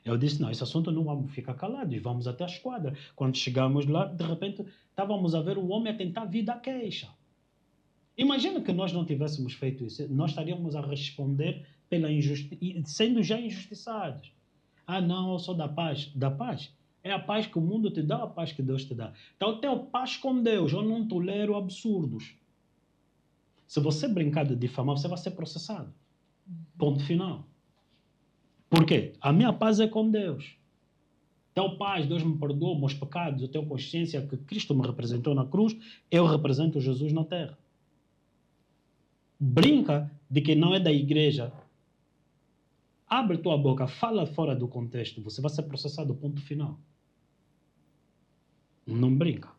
A: Eu disse, não, esse assunto não vamos ficar calados, vamos até a esquadra. Quando chegamos lá, de repente, estávamos a ver o homem a tentar vir dar queixa. Imagina que nós não tivéssemos feito isso. Nós estaríamos a responder pela injustiça, sendo já injustiçados. Ah, não, eu sou da paz. Da paz? É a paz que o mundo te dá, a paz que Deus te dá. Então, eu tenho paz com Deus, eu não tolero absurdos. Se você brincar de difamar, você vai ser processado. Ponto final. Por quê? A minha paz é com Deus. Tenho paz, Deus me perdoa meus pecados, eu tenho consciência que Cristo me representou na cruz, eu represento Jesus na terra. Brinca de que não é da igreja. Abre tua boca, fala fora do contexto, você vai ser processado, ponto final. Não brinca.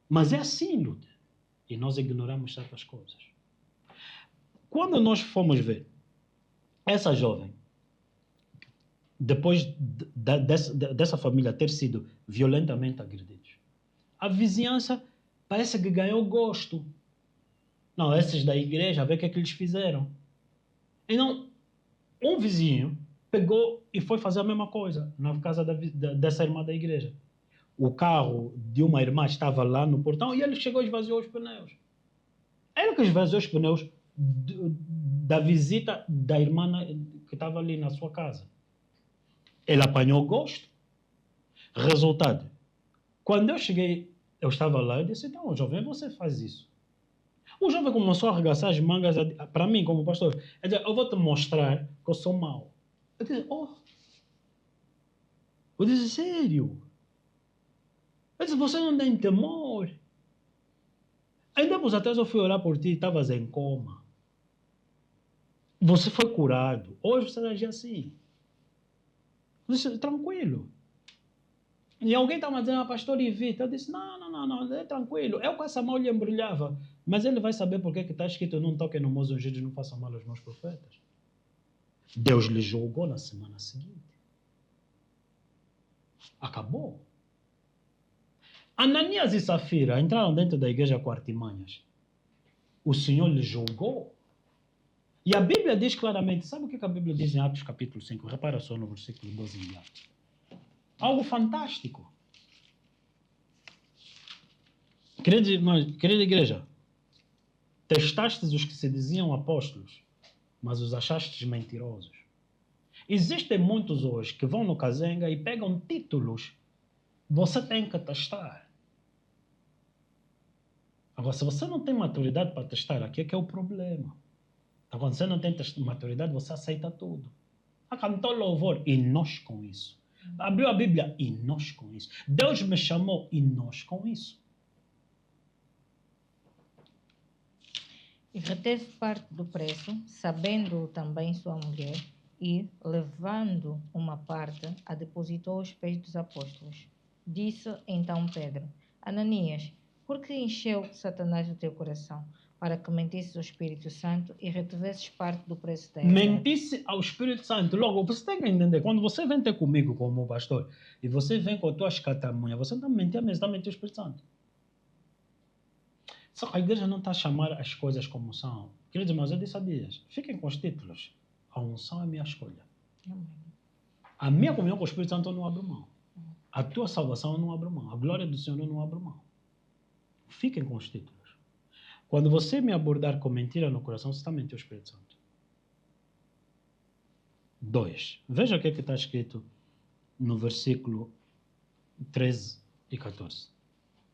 A: Mas é assim, Lud. E nós ignoramos certas coisas. Quando nós fomos ver essa jovem, depois dessa família ter sido violentamente agredida, a vizinhança parece que ganhou gosto. Não, esses da igreja, vê o que é que eles fizeram. Então, um vizinho pegou e foi fazer a mesma coisa na casa dessa irmã da igreja. O carro de uma irmã estava lá no portão e ele chegou e esvaziou os pneus. Ele que esvaziou os pneus da visita da irmã que estava ali na sua casa. Ele apanhou gosto. Resultado, quando eu cheguei, eu estava lá, eu disse, então, jovem, você faz isso. O jovem começou a arregaçar as mangas para mim, como pastor. Ele disse, eu vou te mostrar que eu sou mau. Eu disse, Eu disse, sério? Eu disse, você não tem temor? Aí depois até eu fui orar por ti e estavas em coma. Você foi curado. Hoje você age assim. Eu disse, tranquilo. E alguém estava dizendo, pastor Ivita. Eu disse, não, é tranquilo. Eu com essa mão lhe embrulhava. Mas ele vai saber porque que está escrito, não toquem no meus ungidos, não façam mal aos meus profetas. Deus lhe julgou na semana seguinte. Acabou. Ananias e Safira entraram dentro da igreja com artimanhas. O Senhor lhe julgou. E a Bíblia diz claramente, sabe o que a Bíblia diz em Atos capítulo 5? Repara só no versículo 12 de Atos. Algo fantástico. Querida igreja, testastes os que se diziam apóstolos, mas os achastes mentirosos. Existem muitos hoje que vão no Kazenga e pegam títulos. Você tem que testar. Agora, se você não tem maturidade para testar, aqui é que é o problema. Então, quando você não tem maturidade, você aceita tudo. Cantou louvor e nós com isso. Abriu a Bíblia e nós com isso. Deus me chamou e nós com isso.
B: E reteve parte do preço, sabendo também sua mulher, e, levando uma parte, a depositou aos pés dos apóstolos. Disse então Pedro, Ananias, por que encheu Satanás o teu coração, para que mentisses ao Espírito Santo e retevesses parte do preço da herdade?
A: Mentisse ao Espírito Santo. Logo, você tem que entender, quando você vem ter comigo como pastor, e você vem com a tua escatamunha, você não está mentindo, mas está mentindo ao Espírito Santo. Só que a igreja não está a chamar as coisas como são. Queridos irmãos, eu disse há dias, fiquem com os títulos. A unção é minha escolha. A minha comunhão com o Espírito Santo eu não abro mão. A tua salvação eu não abro mão. A glória do Senhor eu não abro mão. Fiquem com os títulos. Quando você me abordar com mentira no coração, você está mentindo ao Espírito Santo. 2. Veja o que está escrito no versículo 13 e 14.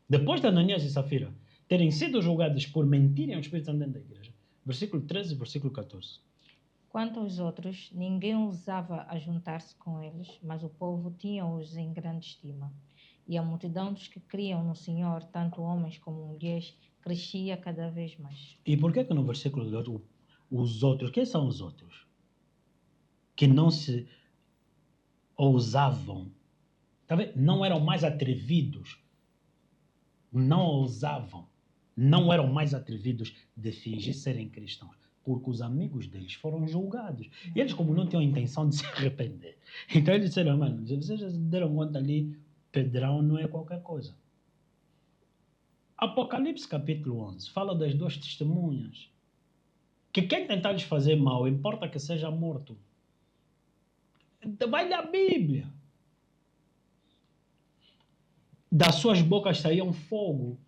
A: Depois de Ananias e Safira terem sido julgados por mentirem ao Espírito Santo dentro da igreja. Versículo 13 e versículo 14.
B: Quanto aos outros, ninguém ousava ajuntar-se com eles, mas o povo tinha-os em grande estima. E a multidão dos que criam no Senhor, tanto homens como mulheres, crescia cada vez mais.
A: E por que no versículo 18, os outros, quem são os outros? Que não se ousavam, tá vendo? Não eram mais atrevidos, não ousavam, não eram mais atrevidos de fingir serem cristãos, porque os amigos deles foram julgados. E eles, como não tinham intenção de se arrepender, então eles disseram, mano, vocês já deram conta ali, Pedrão não é qualquer coisa. Apocalipse capítulo 11 fala das duas testemunhas, que quem tentar lhes fazer mal, importa que seja morto. Vai ler a Bíblia. Das suas bocas saía fogo,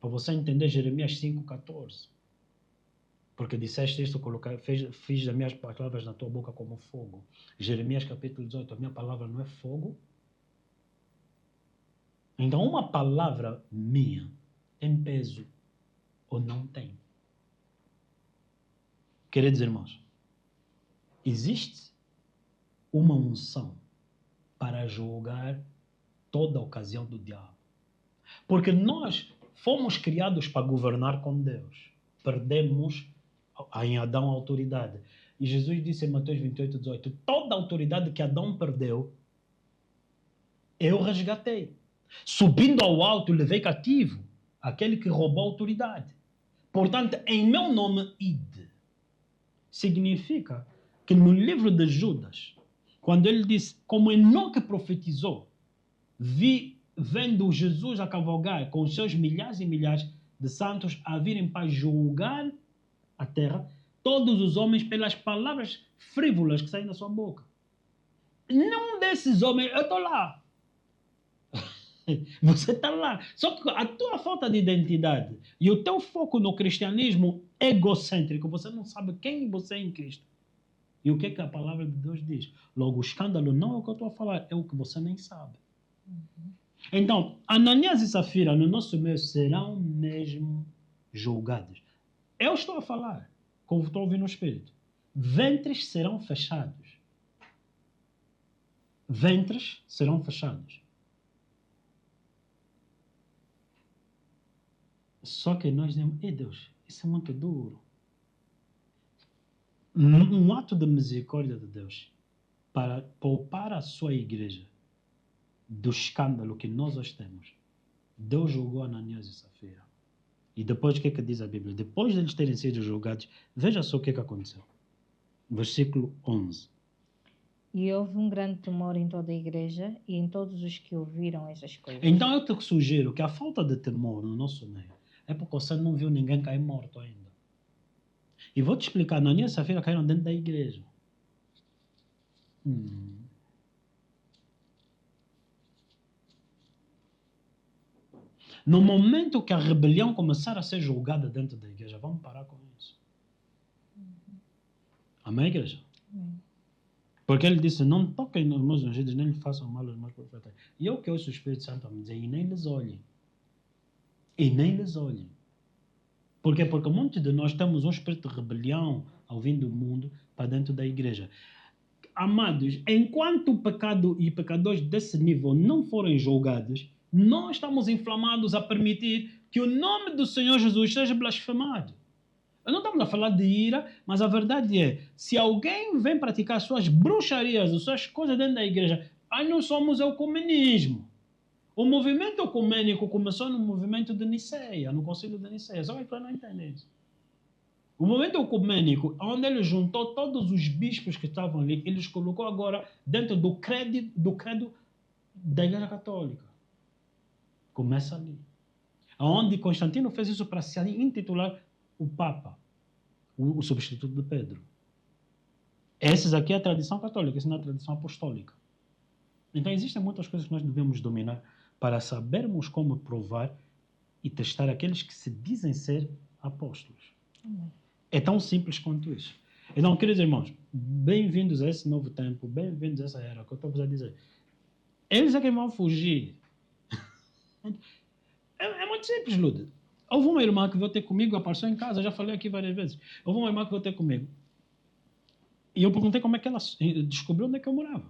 A: para você entender Jeremias 5,14. Porque disseste isto, fiz as minhas palavras na tua boca como fogo. Jeremias capítulo 18, a minha palavra não é fogo? Então uma palavra minha tem peso ou não tem? Queridos irmãos, existe uma unção para julgar toda a ocasião do diabo. Porque nós fomos criados para governar com Deus. Perdemos em Adão a autoridade. E Jesus disse em Mateus 28, 18, toda a autoridade que Adão perdeu, eu resgatei. Subindo ao alto, levei cativo aquele que roubou a autoridade. Portanto, em meu nome, ide. Significa que no livro de Judas, quando ele disse, como Enoque profetizou, vendo Jesus a cavalgar com os seus milhares e milhares de santos a virem para julgar a terra, todos os homens pelas palavras frívolas que saem da sua boca. Nenhum desses homens, eu estou lá. Você está lá. Só que a tua falta de identidade e o teu foco no cristianismo egocêntrico, você não sabe quem você é em Cristo. E o que é que a palavra de Deus diz? Logo, o escândalo não é o que eu estou a falar, é o que você nem sabe. Então, Ananias e Safira, no nosso meio, serão mesmo julgados. Eu estou a falar, como estou ouvindo no Espírito. Ventres serão fechados. Ventres serão fechados. Só que nós dizemos, Deus, isso é muito duro. Um ato de misericórdia de Deus para poupar a sua igreja do escândalo que nós hoje temos. Deus julgou Ananias e Safira. E depois o que é que diz a Bíblia? Depois de eles terem sido julgados, veja só o que é que aconteceu. Versículo 11.
B: E houve um grande temor em toda a igreja e em todos os que ouviram essas coisas.
A: Então eu te sugiro que a falta de temor no nosso meio é porque você não viu ninguém cair morto ainda. E vou te explicar, Ananias e Safira caíram dentro da igreja. No momento que a rebelião começar a ser julgada dentro da igreja, vamos parar com isso. Amém, igreja? Porque ele disse, não toquem nos meus ungidos, nem lhe façam mal aos meus profetas. E eu que ouço o Espírito Santo a me dizer, e nem lhes olhem. E nem lhes olhem. Por quê? Porque muitos de nós temos um espírito de rebelião ao vir do mundo para dentro da igreja. Amados, enquanto o pecado e pecadores desse nível não forem julgados, nós estamos inflamados a permitir que o nome do Senhor Jesus seja blasfemado. Não estamos a falar de ira, mas a verdade é, se alguém vem praticar suas bruxarias, as suas coisas dentro da igreja, aí nós somos ecumenismo. O movimento ecumênico começou no movimento de Niceia, no concílio de Niceia. Só que tu não entende isso. O movimento ecumênico, onde ele juntou todos os bispos que estavam ali, ele os colocou agora dentro do credo da Igreja Católica. Começa ali. Onde Constantino fez isso para se intitular o Papa, o substituto de Pedro. Essas aqui é a tradição católica, essa não é a tradição apostólica. Então existem muitas coisas que nós devemos dominar para sabermos como provar e testar aqueles que se dizem ser apóstolos. É tão simples quanto isso. Então, queridos irmãos, bem-vindos a esse novo tempo, bem-vindos a essa era que eu estou a dizer. Eles é que vão fugir. É muito simples, Luda. Houve uma irmã que veio ter comigo, apareceu em casa, já falei aqui várias vezes. Houve uma irmã que veio ter comigo. E eu perguntei como é que ela descobriu onde é que eu morava.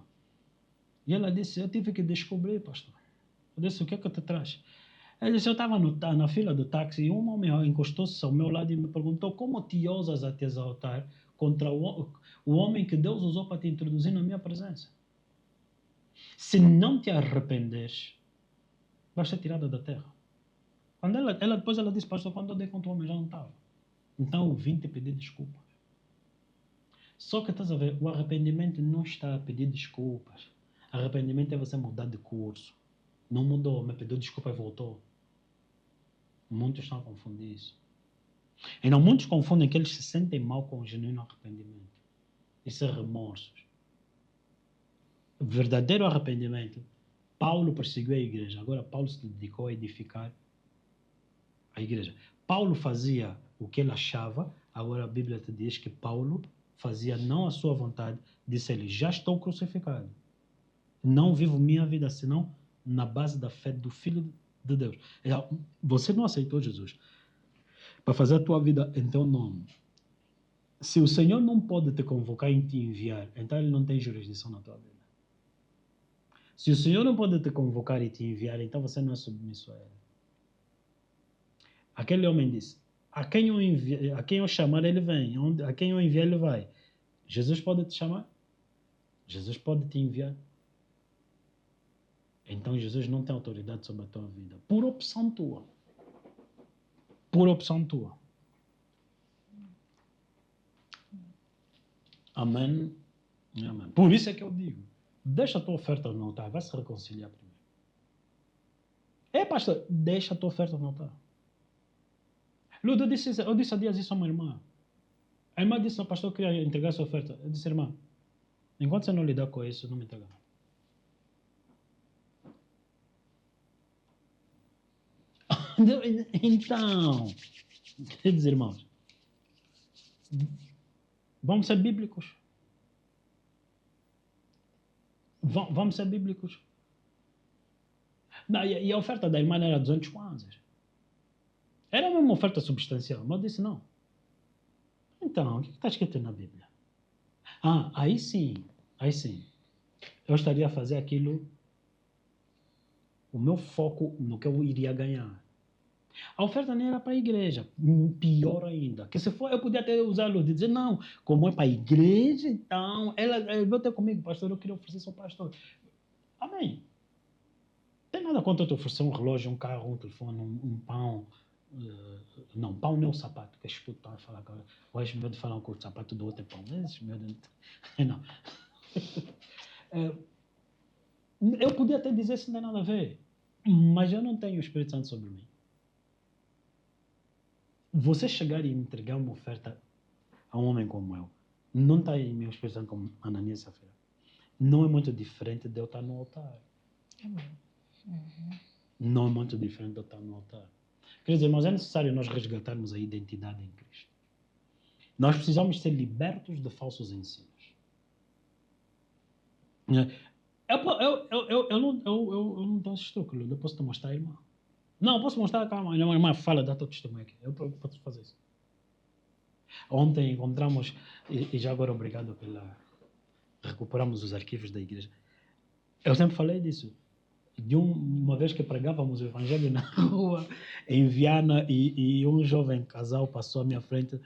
A: E ela disse, eu tive que descobrir, pastor. Eu disse, o que é que te traz? Ela disse, eu estava na fila do táxi e um homem encostou-se ao meu lado e me perguntou como te ousas a te exaltar contra o homem que Deus usou para te introduzir na minha presença. Se não te arrependeres, vais ser tirada da terra. Quando depois ela disse, pastor, quando eu dei contra o homem já não estava. Então eu vim te pedir desculpas. Só que estás a ver, o arrependimento não está a pedir desculpas. Arrependimento é você mudar de curso. Não mudou, mas pediu desculpa e voltou. Muitos estão a confundir isso. Então, muitos confundem que eles se sentem mal com o genuíno arrependimento. Isso é remorsos. O verdadeiro arrependimento, Paulo perseguiu a igreja. Agora, Paulo se dedicou a edificar a igreja. Paulo fazia o que ele achava. Agora, a Bíblia te diz que Paulo fazia não a sua vontade. Disse ele, já estou crucificado. Não vivo minha vida senão na base da fé do Filho de Deus. Você não aceitou Jesus para fazer a tua vida em teu nome. Se o Senhor não pode te convocar e te enviar, então Ele não tem jurisdição na tua vida. Se o Senhor não pode te convocar e te enviar, então você não é submisso a Ele. Aquele homem disse, a quem eu chamar, Ele vem. A quem eu enviar, Ele vai. Jesus pode te chamar? Jesus pode te enviar? Então Jesus não tem autoridade sobre a tua vida. Por opção tua. Por opção tua. Amém? Amém. Por isso é que eu digo, deixa a tua oferta no altar, vai se reconciliar primeiro. Pastor, deixa a tua oferta no altar. Ludo, eu disse há dias isso a uma irmã. A irmã disse, o pastor queria entregar sua oferta. Eu disse, irmã, enquanto você não lidar com isso, não me entrega. Então, queridos irmãos, vamos ser bíblicos. Vamos ser bíblicos. Não, e a oferta da irmã era 200 kwanzas. Era mesmo uma oferta substancial. Mas eu disse, não. Então, o que está escrito na Bíblia? Aí sim. Eu estaria a fazer aquilo, o meu foco no que eu iria ganhar. A oferta nem era para a igreja. Pior ainda. Que se for, eu podia até usá-lo de dizer, não, como é para a igreja, então, ela veio ter comigo, pastor, eu queria oferecer ao pastor. Amém. Não tem nada contra te oferecer um relógio, um carro, um telefone, um pão. Não, pão não é o sapato, que as putas estão a falar agora. Hoje, medo de falar com o sapato do outro é pão. Não. Eu podia até dizer se não tem nada a ver, mas eu não tenho o Espírito Santo sobre mim. Você chegar e entregar uma oferta a um homem como eu, não está em meu Espírito Santo como Ananias e Safira. Não é muito diferente de eu estar no altar. Não é muito diferente de eu estar no altar. Quer dizer, mas é necessário nós resgatarmos a identidade em Cristo. Nós precisamos ser libertos de falsos ensinos. Eu não tenho esse estúpido, eu posso te mostrar, irmão. Não, eu posso mostrar, calma, a irmã fala, dá teu testemunho aqui. Eu posso fazer isso. Ontem encontramos, e já agora obrigado recuperamos os arquivos da igreja. Eu sempre falei disso. De uma vez que pregávamos o evangelho na rua, em Viana, e um jovem casal passou à minha frente,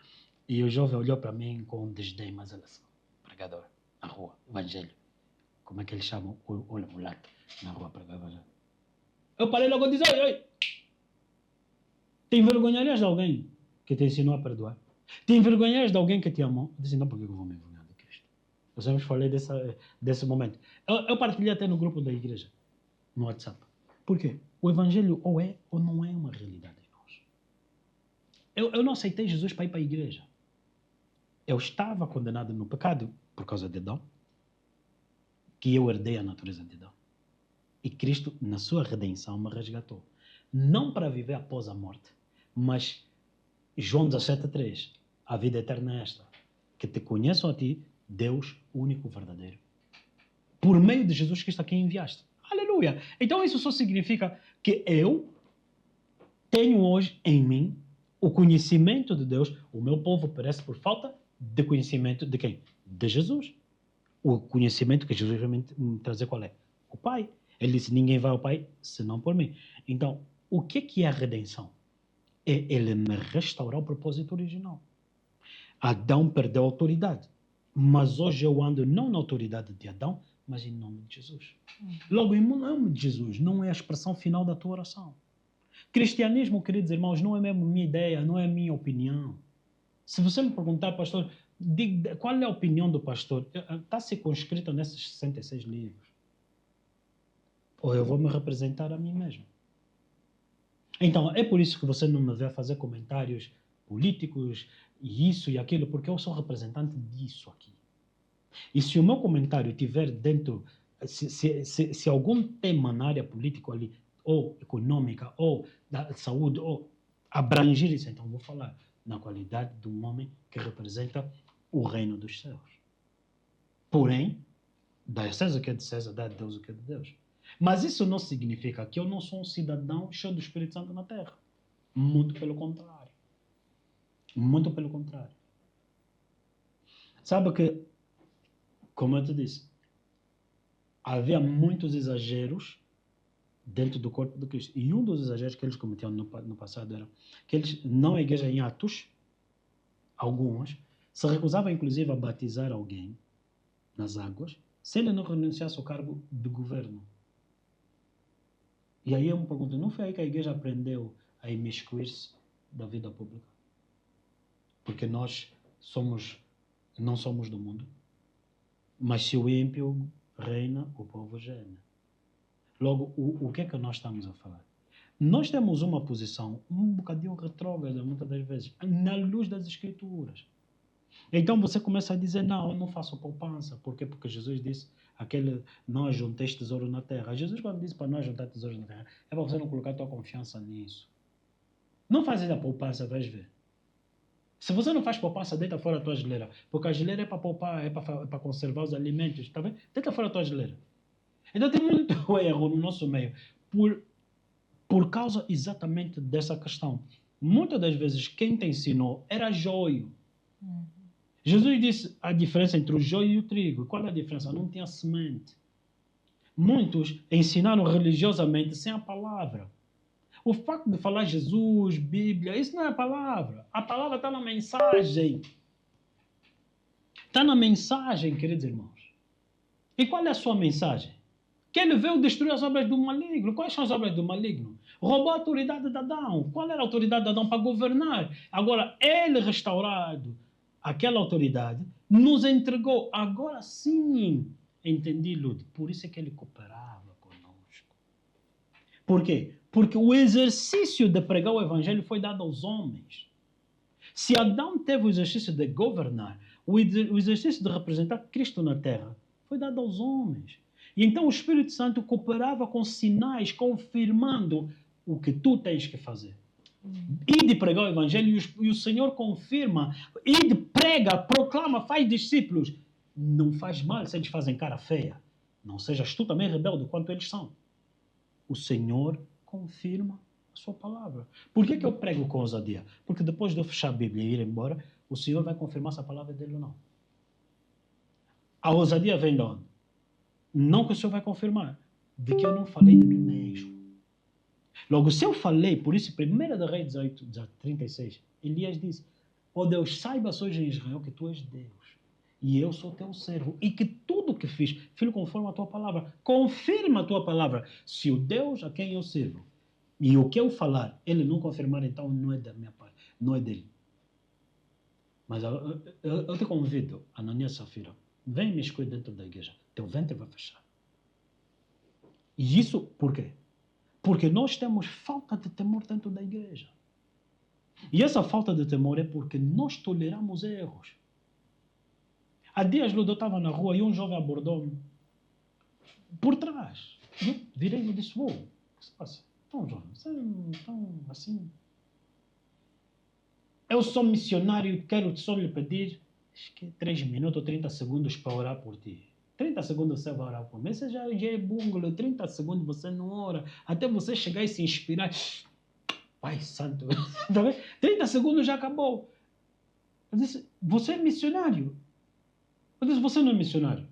A: e o jovem olhou para mim com desdém, mas olha só, pregador, na rua, evangelho. Como é que eles chamam? Olha, mulato, na rua, pregador, evangelho. Eu parei logo a dizer, oi, te envergonharias de alguém que te ensinou a perdoar? Te envergonharias de alguém que te amou? Eu disse, não, porque eu vou me envergonhar de Cristo. Eu sempre falei desse momento. Eu partilhei até no grupo da igreja, no WhatsApp. Por quê? O evangelho ou é ou não é uma realidade em nós. Eu não aceitei Jesus para ir para a igreja. Eu estava condenado no pecado por causa de Adão, que eu herdei a natureza de Adão. E Cristo, na sua redenção, me resgatou. Não para viver após a morte, mas João 17,3, a vida eterna é esta, que te conheçam a ti, Deus único verdadeiro, por meio de Jesus Cristo a quem enviaste. Aleluia! Então isso só significa que eu tenho hoje em mim o conhecimento de Deus. O meu povo perece por falta de conhecimento de quem? De Jesus. O conhecimento que Jesus vai me trazer qual é? O Pai. Ele disse, ninguém vai ao Pai senão por mim. Então, o que é a redenção? É ele me restaurar o propósito original. Adão perdeu a autoridade, mas hoje eu ando não na autoridade de Adão, mas em nome de Jesus. Logo, em nome de Jesus não é a expressão final da tua oração. Cristianismo, queridos irmãos, não é mesmo minha ideia, não é minha opinião. Se você me perguntar, pastor, qual é a opinião do pastor? Está circunscrita nesses 66 livros. Ou eu vou me representar a mim mesmo. Então, é por isso que você não me vê fazer comentários políticos e isso e aquilo, porque eu sou representante disso aqui. E se o meu comentário tiver dentro, se algum tema na área política ali, ou econômica, ou da saúde, ou abranger isso, então vou falar na qualidade de um homem que representa o reino dos céus. Porém, dá a César o que é de César, dá a Deus o que é de Deus. Mas isso não significa que eu não sou um cidadão cheio do Espírito Santo na Terra. Muito pelo contrário. Muito pelo contrário. Sabe que, como eu te disse, havia muitos exageros dentro do corpo de Cristo. E um dos exageros que eles cometiam no passado era que eles, não a igreja em Atos, alguns, se recusavam inclusive a batizar alguém nas águas, se ele não renunciasse ao cargo de governo. E aí eu me pergunto, não foi aí que a igreja aprendeu a imiscuir-se da vida pública? Porque nós não somos do mundo. Mas se o ímpio reina, o povo geme. Logo, o que é que nós estamos a falar? Nós temos uma posição um bocadinho retrógrada, muitas das vezes, na luz das Escrituras. Então você começa a dizer, não, eu não faço poupança. Por quê? Porque Jesus disse, não ajunteis tesouro na terra. Jesus quando disse para não ajuntar tesouro na terra, é para você não colocar tua confiança nisso. Não faz a poupança, vais ver. Se você não faz poupança, deita fora a tua geleira. Porque a geleira é para poupar, é para conservar os alimentos, está bem? Deita fora a tua geleira. Então tem muito erro no nosso meio por causa exatamente dessa questão. Muitas das vezes quem te ensinou era joio. Jesus disse a diferença entre o joio e o trigo. Qual é a diferença? Não tinha semente. Muitos ensinaram religiosamente sem a palavra. O facto de falar Jesus, Bíblia, isso não é a palavra. A palavra está na mensagem. Está na mensagem, queridos irmãos. E qual é a sua mensagem? Que ele veio destruir as obras do maligno. Quais são as obras do maligno? Roubou a autoridade de Adão. Qual era a autoridade de Adão? Para governar. Agora, ele restaurado aquela autoridade, nos entregou. Agora sim, entendi, Lud. Por isso é que ele cooperava conosco. Por quê? Porque o exercício de pregar o evangelho foi dado aos homens. Se Adão teve o exercício de governar, o exercício de representar Cristo na terra, foi dado aos homens. E então o Espírito Santo cooperava com sinais, confirmando o que tu tens que fazer. Ide pregar o evangelho e o Senhor confirma. Ide, prega, proclama, faz discípulos. Não faz mal se eles fazem cara feia. Não sejas tu também rebelde quanto eles são. O Senhor confirma a sua palavra. Por que eu prego com ousadia? Porque depois de eu fechar a Bíblia e ir embora, o Senhor vai confirmar se a palavra dele ou não. A ousadia vem de onde? Não que o Senhor vai confirmar. De que eu não falei de mim mesmo. Logo, se eu falei, por isso, 1 Reis 18, 36, Elias disse, ó Deus, saibas hoje em Israel que tu és Deus, e eu sou teu servo, e que tudo que fiz, filho, conforme a tua palavra, confirma a tua palavra. Se o Deus a quem eu sirvo, e o que eu falar, ele não confirmar, então não é da minha parte, não é dele. Mas eu te convido, Ananias e Safira, vem me escolher dentro da igreja, teu ventre vai fechar. E isso por quê? Porque nós temos falta de temor dentro da igreja. E essa falta de temor é porque nós toleramos erros. Há dias, Ludo, eu estava na rua e um jovem abordou-me por trás. Eu virei e disse, o que se passa? Então, jovem, você não tão assim? Eu sou missionário e quero só lhe pedir 3 minutos ou 30 segundos para orar por ti. 30 segundos você vai orar por mim. Você já é bungalo. 30 segundos você não ora. Até você chegar e se inspirar. Pai Santo. 30 segundos já acabou. Eu disse, você é missionário. Eu disse, você não é missionário.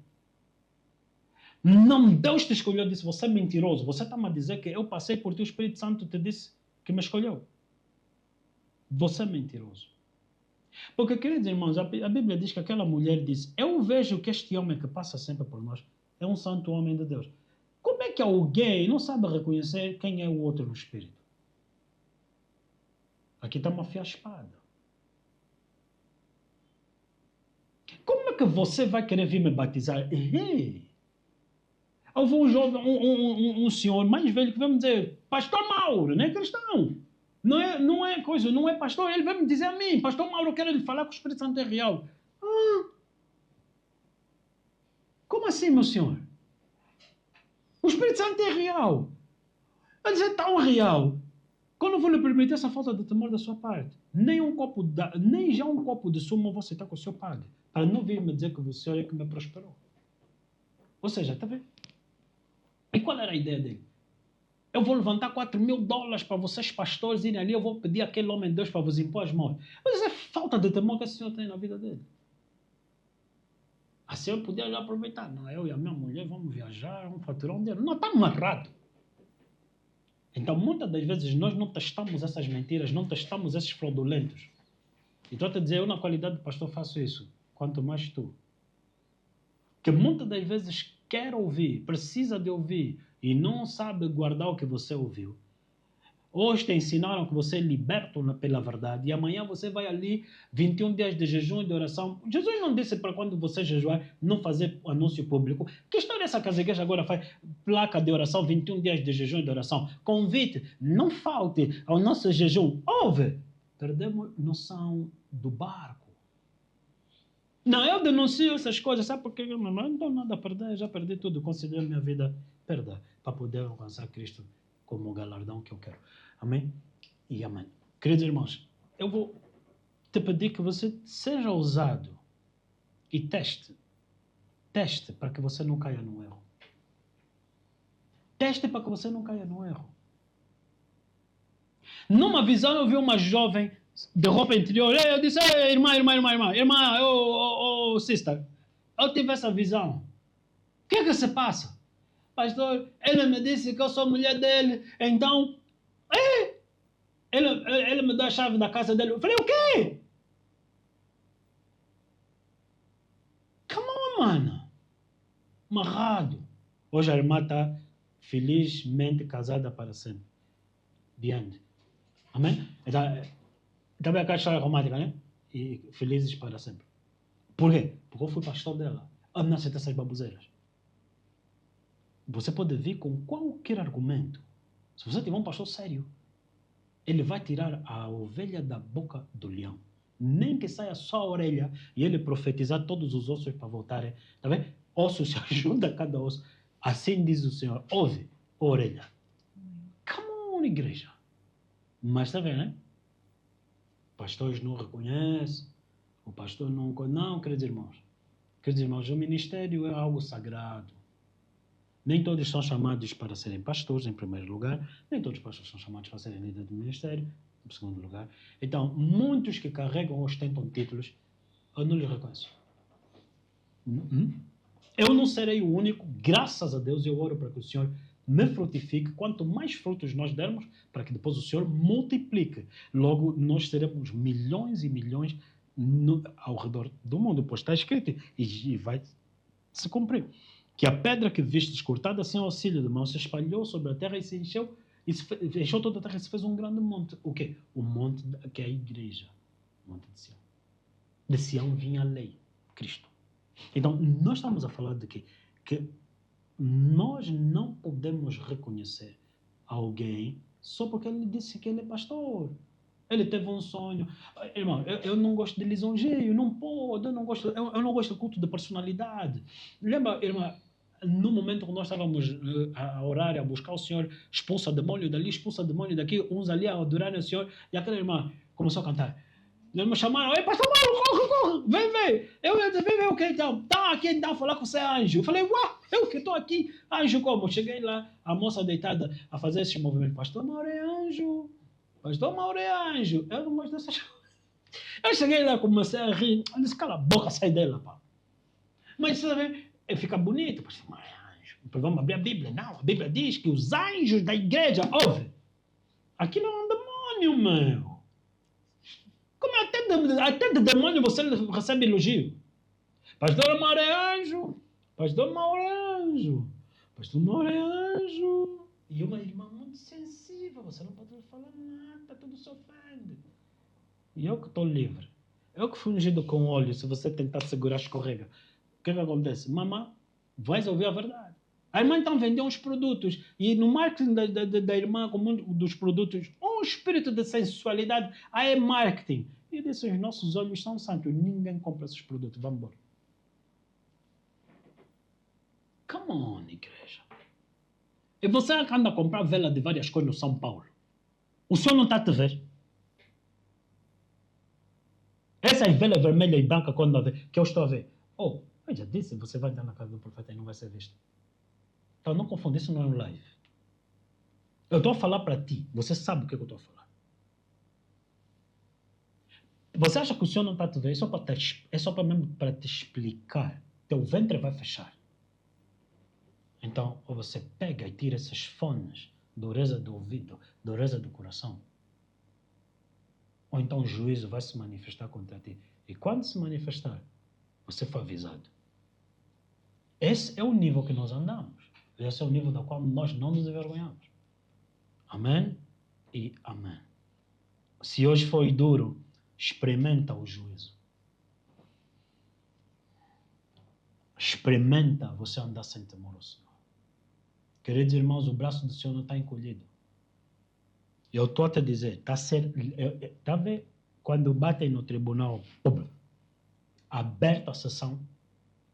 A: Não, Deus te escolheu. Eu disse, você é mentiroso. Você está-me a dizer que eu passei por ti, o Espírito Santo te disse que me escolheu. Você é mentiroso. Porque, queridos irmãos, a Bíblia diz que aquela mulher disse, eu vejo que este homem que passa sempre por nós é um santo homem de Deus. Como é que alguém não sabe reconhecer quem é o outro no Espírito? Aqui está uma afiar espada. Como é que você vai querer vir me batizar? Eu vou um senhor mais velho que vai me dizer, Pastor Mauro, não é cristão. Não é coisa, não é pastor. Ele vai me dizer a mim, Pastor Mauro, eu quero lhe falar que o Espírito Santo é real. Como assim, meu senhor? O Espírito Santo é real. Ele é tão real. Quando eu vou lhe permitir essa falta de temor da sua parte, nem já um copo de sumo eu vou aceitar que o senhor pague, para não vir me dizer que o senhor é que me prosperou. Ou seja, está vendo? E qual era a ideia dele? Eu vou levantar $4.000 para vocês, pastores, irem ali, eu vou pedir àquele homem de Deus para vos impor as mãos. Mas é falta de temor que esse senhor tem na vida dele. Assim eu podia já aproveitar. Não, eu e a minha mulher vamos viajar, vamos faturar um dinheiro. Não, está amarrado. Então, muitas das vezes, nós não testamos essas mentiras, não testamos esses fraudulentos. E estou a te dizer, eu na qualidade de pastor faço isso. Quanto mais tu. Que muitas das vezes quer ouvir, precisa de ouvir, e não sabe guardar o que você ouviu. Hoje te ensinaram que você é liberto pela verdade, e amanhã você vai ali, 21 dias de jejum e de oração. Jesus não disse para quando você jejuar, não fazer anúncio público. Que história é essa que a igreja agora faz? Placa de oração, 21 dias de jejum e de oração. Convite, não falte ao nosso jejum. Ouve! Perdemos noção do barco. Não, eu denuncio essas coisas, sabe por quê? Eu não tenho nada a perder, já perdi tudo, considero minha vida perda para poder alcançar Cristo como o galardão que eu quero. Amém? E amém. Queridos irmãos, eu vou te pedir que você seja ousado e teste. Teste para que você não caia no erro. Teste para que você não caia no erro. Numa visão eu vi uma jovem de roupa interior. Eu disse, irmã, sister, eu tive essa visão. O que é que se passa? Pastor, ele me disse que eu sou mulher dele, então, ele me deu a chave da casa dele. Eu falei, o quê? Come on, mano. Amarrado. Hoje a irmã está felizmente casada para sempre. Beyond. Amém? Também aquela história romântica, né? E felizes para sempre. Por quê? Porque eu fui pastor dela. Eu não aceito essas baboseiras. Você pode vir com qualquer argumento. Se você tiver um pastor sério, ele vai tirar a ovelha da boca do leão. Nem que saia só a orelha e ele profetizar todos os ossos para voltarem. Tá vendo? Ossos se ajuda a cada osso. Assim diz o Senhor. Ouve, orelha. Come on, igreja. Mas está vendo, né? Pastores não reconhecem. O pastor não... Não, queridos irmãos. Queridos irmãos, o ministério é algo sagrado. Nem todos são chamados para serem pastores, em primeiro lugar. Nem todos os pastores são chamados para serem líderes do ministério, em segundo lugar. Então, muitos que carregam ou ostentam títulos, eu não lhes reconheço. Eu não serei o único, graças a Deus, eu oro para que o Senhor me frutifique. Quanto mais frutos nós dermos, para que depois o Senhor multiplique. Logo, nós seremos milhões e milhões ao redor do mundo, pois está escrito e vai se cumprir. Que a pedra que vistes cortada sem auxílio de mão se espalhou sobre a terra e se encheu, encheu toda a terra e se fez um grande monte. O quê? O monte que é a igreja. O monte de Sião. De Sião vinha a lei, Cristo. Então, nós estamos a falar de quê? Que nós não podemos reconhecer alguém só porque ele disse que ele é pastor. Ele teve um sonho. Irmão, eu não gosto de lisonjeio, não pode, eu não gosto do culto de personalidade. Lembra, irmã, no momento que nós estávamos a orar, a buscar o Senhor, expulsa demônio dali, expulsa demônio daqui, uns ali a adorarem o Senhor, e aquela irmã começou a cantar. Eles me chamaram, ei, pastor Mauro, corre, vem. Eu disse, vem, o que então? Tá aqui, então, falar com você, anjo. Eu falei, uau, eu que estou aqui, anjo como? Cheguei lá, a moça deitada a fazer esse movimento, pastor Mauro é anjo. Pastor Mauro é anjo. Eu não gosto dessas coisas. Eu cheguei lá, comecei a rir. Eu disse, cala a boca, sai dela, pá. Mas, sabe, fica bonito. Pastor Mauro é anjo. Vamos abrir a Bíblia. Não, a Bíblia diz que os anjos da igreja, ouve. Aquilo é um demônio, meu. Como até de demônio você recebe elogio? Pastor Mauro é anjo. Pastor Mauro é anjo. Pastor Mauro é anjo. E uma irmã muito sensível, você não pode falar nada, tudo se ofende. E eu que estou livre. Eu que fui ungido com óleo, se você tentar segurar, escorrega. O que acontece? Mamãe, vais ouvir a verdade. A irmã então vendeu uns produtos, e no marketing da irmã, como dos produtos, um espírito de sensualidade, aí é marketing. E disse, os nossos olhos são santos, ninguém compra esses produtos, vamos embora. Come on, igreja. E você anda a comprar vela de várias cores no São Paulo. O senhor não está a te ver? Essas velas vermelhas e brancas que eu estou a ver. Oh, eu já disse, você vai entrar na casa do profeta e não vai ser visto. Então não confunda, isso não é um live. Eu estou a falar para ti, você sabe o que eu estou a falar. Você acha que o senhor não está a te ver? É só mesmo para te explicar. Teu ventre vai fechar. Então, ou você pega e tira esses fones, dureza do ouvido, dureza do coração. Ou então o juízo vai se manifestar contra ti. E quando se manifestar, você foi avisado. Esse é o nível que nós andamos. Esse é o nível do qual nós não nos envergonhamos. Amém e amém. Se hoje foi duro, experimenta o juízo. Experimenta você andar sem temor ao Senhor. Queridos irmãos, o braço do Senhor não está encolhido. Eu estou a te dizer, está a ver quando batem no tribunal, aberta a sessão.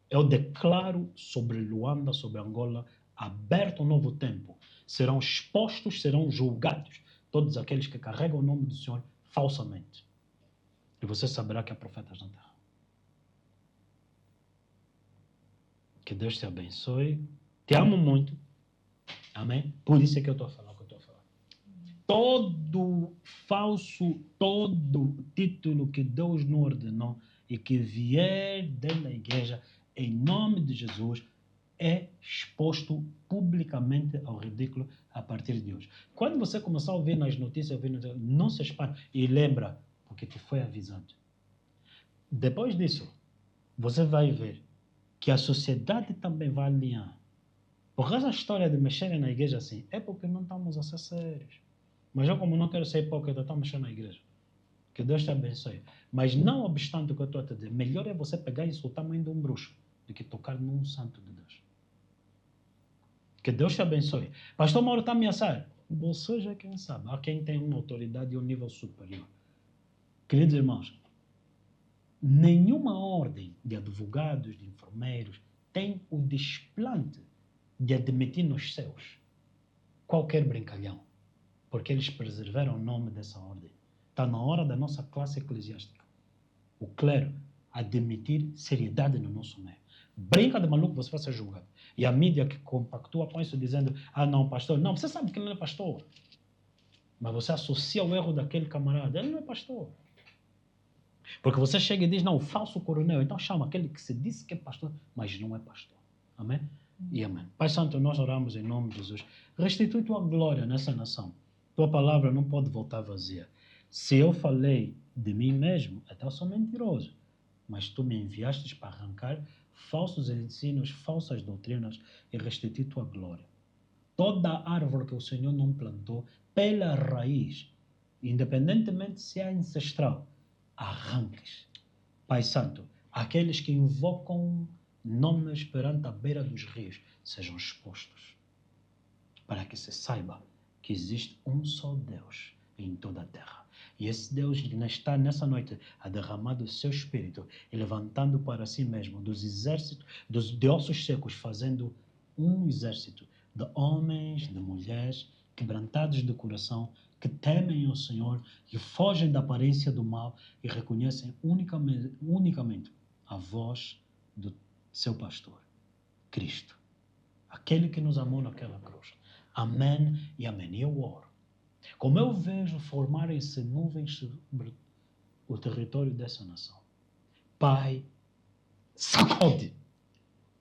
A: Eu declaro sobre Luanda, sobre Angola, aberto um novo tempo. Serão expostos, serão julgados todos aqueles que carregam o nome do Senhor falsamente. E você saberá que há profetas na terra. Que Deus te abençoe. Te amo muito. Amém? Por isso é que eu estou a falar o que eu estou a falar. Todo falso, todo título que Deus não ordenou e que vier dentro da igreja, em nome de Jesus, é exposto publicamente ao ridículo a partir de hoje. Quando você começar a ouvir nas notícias, não se espalhe. E lembra, porque te foi avisado. Depois disso, você vai ver que a sociedade também vai alinhar. Porque essa história de mexerem na igreja assim, é porque não estamos a ser sérios. Mas eu, como não quero ser hipócrita, estou mexendo na igreja. Que Deus te abençoe. Mas não obstante o que eu estou a te dizer, melhor é você pegar e insultar a mãe de um bruxo do que tocar num santo de Deus. Que Deus te abençoe. Pastor Mauro está a ameaçar. Você já quem sabe. Há quem tem uma autoridade e um nível superior. Queridos irmãos, nenhuma ordem de advogados, de enfermeiros, tem o desplante de admitir nos céus qualquer brincalhão, porque eles preservaram o nome dessa ordem. Está na hora da nossa classe eclesiástica, o clero, admitir seriedade no nosso meio. Brinca de maluco, você vai ser julgado. E a mídia que compactua põe isso dizendo, não, pastor, não, você sabe que ele não é pastor. Mas você associa o erro daquele camarada, ele não é pastor. Porque você chega e diz, não, o falso coronel, então chama aquele que se disse que é pastor, mas não é pastor. Amém? E amém. Pai Santo, nós oramos em nome de Jesus. Restitui tua glória nessa nação. Tua palavra não pode voltar vazia. Se eu falei de mim mesmo, até eu sou mentiroso. Mas tu me enviastes para arrancar falsos ensinos, falsas doutrinas e restituir tua glória. Toda árvore que o Senhor não plantou, pela raiz, independentemente se é ancestral, arranques. Pai Santo, aqueles que invocam nomes perante a beira dos rios sejam expostos, para que se saiba que existe um só Deus em toda a terra. E esse Deus está nessa noite a derramar do seu espírito e levantando para si mesmo dos exércitos, de ossos secos, fazendo um exército de homens, de mulheres, quebrantados de coração, que temem o Senhor, que fogem da aparência do mal e reconhecem unicamente a voz do seu pastor, Cristo, aquele que nos amou naquela cruz. Amém e amém. E eu oro. Como eu vejo formarem-se nuvens sobre o território dessa nação, Pai, sacode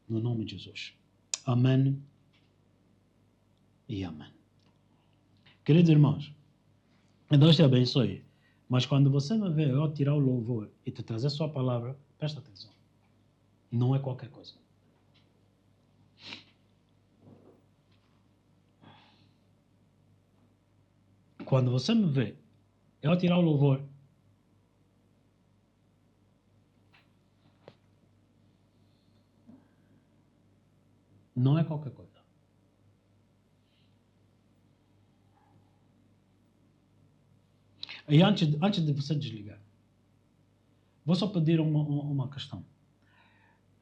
A: no nome de Jesus. Amém e amém. Queridos irmãos, Deus te abençoe. Mas quando você me vê eu tirar o louvor e te trazer sua palavra, presta atenção. Não é qualquer coisa. Quando você me vê eu tirar o louvor, não é qualquer coisa. E antes de você desligar, vou só pedir uma questão.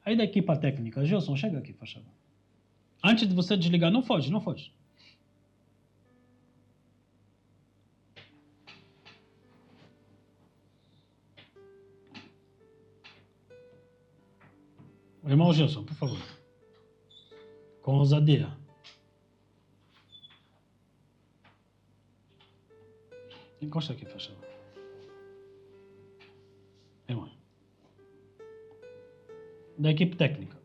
A: Aí da equipa técnica, Gilson, chega aqui, faz favor. Antes de você desligar, não foge. Irmão Gilson, por favor. Com ousadia. Encosta aqui, faz favor. Irmão. Da equipe técnica.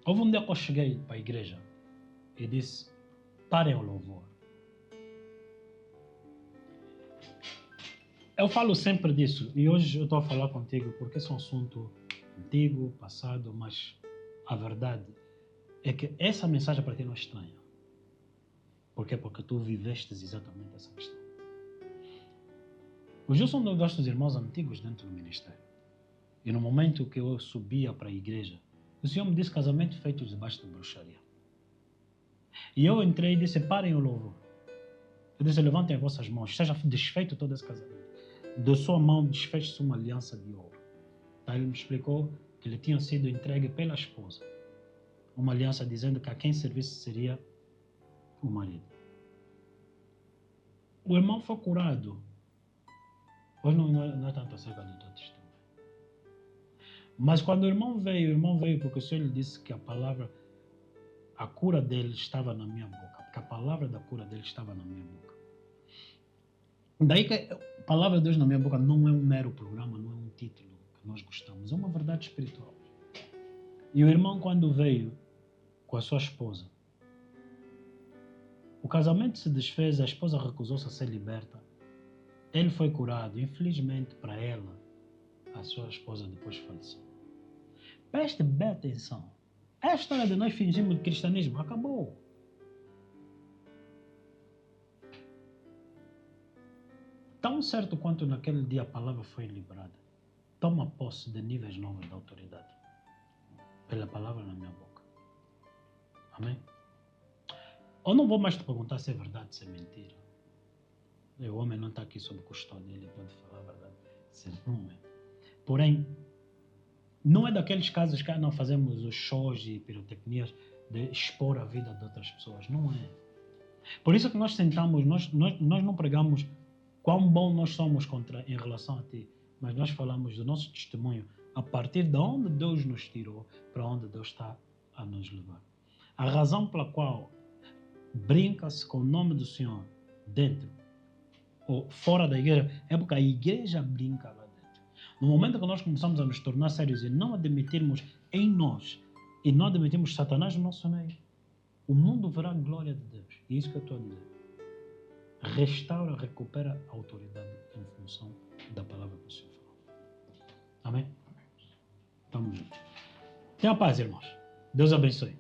A: Houve um dia que eu cheguei para a igreja e disse, parem o louvor. Eu falo sempre disso e hoje eu estou a falar contigo porque esse é um assunto antigo, passado, mas a verdade é que essa mensagem para ti não é estranha. Por quê? Porque tu viveste exatamente essa questão. O Gilson é um dos nossos irmãos antigos dentro do ministério. E no momento que eu subia para a igreja, o Senhor me disse casamento feito debaixo de bruxaria. E eu entrei e disse, parem o louvor. Eu disse, levantem as vossas mãos, seja desfeito todo esse casamento. De sua mão desfez-se uma aliança de ouro. Daí ele me explicou que ele tinha sido entregue pela esposa. Uma aliança dizendo que a quem servisse seria o marido. O irmão foi curado. Hoje não é tanto acerca do teu testemunho. Mas quando o irmão veio porque o Senhor lhe disse que a cura dele estava na minha boca. Porque a palavra da cura dele estava na minha boca. Daí que a palavra de Deus na minha boca não é um mero programa, não é um título que nós gostamos. É uma verdade espiritual. E o irmão, quando veio com a sua esposa, o casamento se desfez, a esposa recusou-se a ser liberta. Ele foi curado. Infelizmente, para ela, a sua esposa depois faleceu. Preste bem atenção. A história de nós fingimos de cristianismo acabou. Tão certo quanto naquele dia a palavra foi liberada, toma posse de níveis novos de autoridade. Pela palavra na minha boca. Amém? Eu não vou mais te perguntar se é verdade, se é mentira. O homem não está aqui sob custódia, ele pode falar a verdade. Se não é. Porém, não é daqueles casos que não fazemos os shows e pirotecnias de expor a vida de outras pessoas. Não é. Por isso que nós sentamos, nós não pregamos quão bom nós somos em relação a ti, mas nós falamos do nosso testemunho a partir de onde Deus nos tirou para onde Deus está a nos levar. A razão pela qual brinca-se com o nome do Senhor dentro ou fora da igreja é porque a igreja brinca lá dentro. No momento que nós começamos a nos tornar sérios e não admitirmos em nós e não admitirmos Satanás no nosso meio, o mundo verá a glória de Deus. E é isso que eu estou a dizer. Restaura, recupera a autoridade em função da palavra que o Senhor falou. Amém? Estamos juntos. Tenha paz, irmãos. Deus abençoe.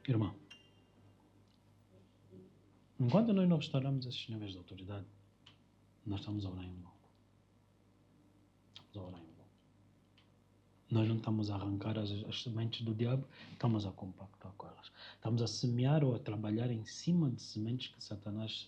A: Irmão, enquanto nós não restauramos esses níveis de autoridade, nós estamos a orar em vão. Estamos a orar em vão. Nós não estamos a arrancar as sementes do diabo, estamos a compactar com elas. Estamos a semear ou a trabalhar em cima de sementes que Satanás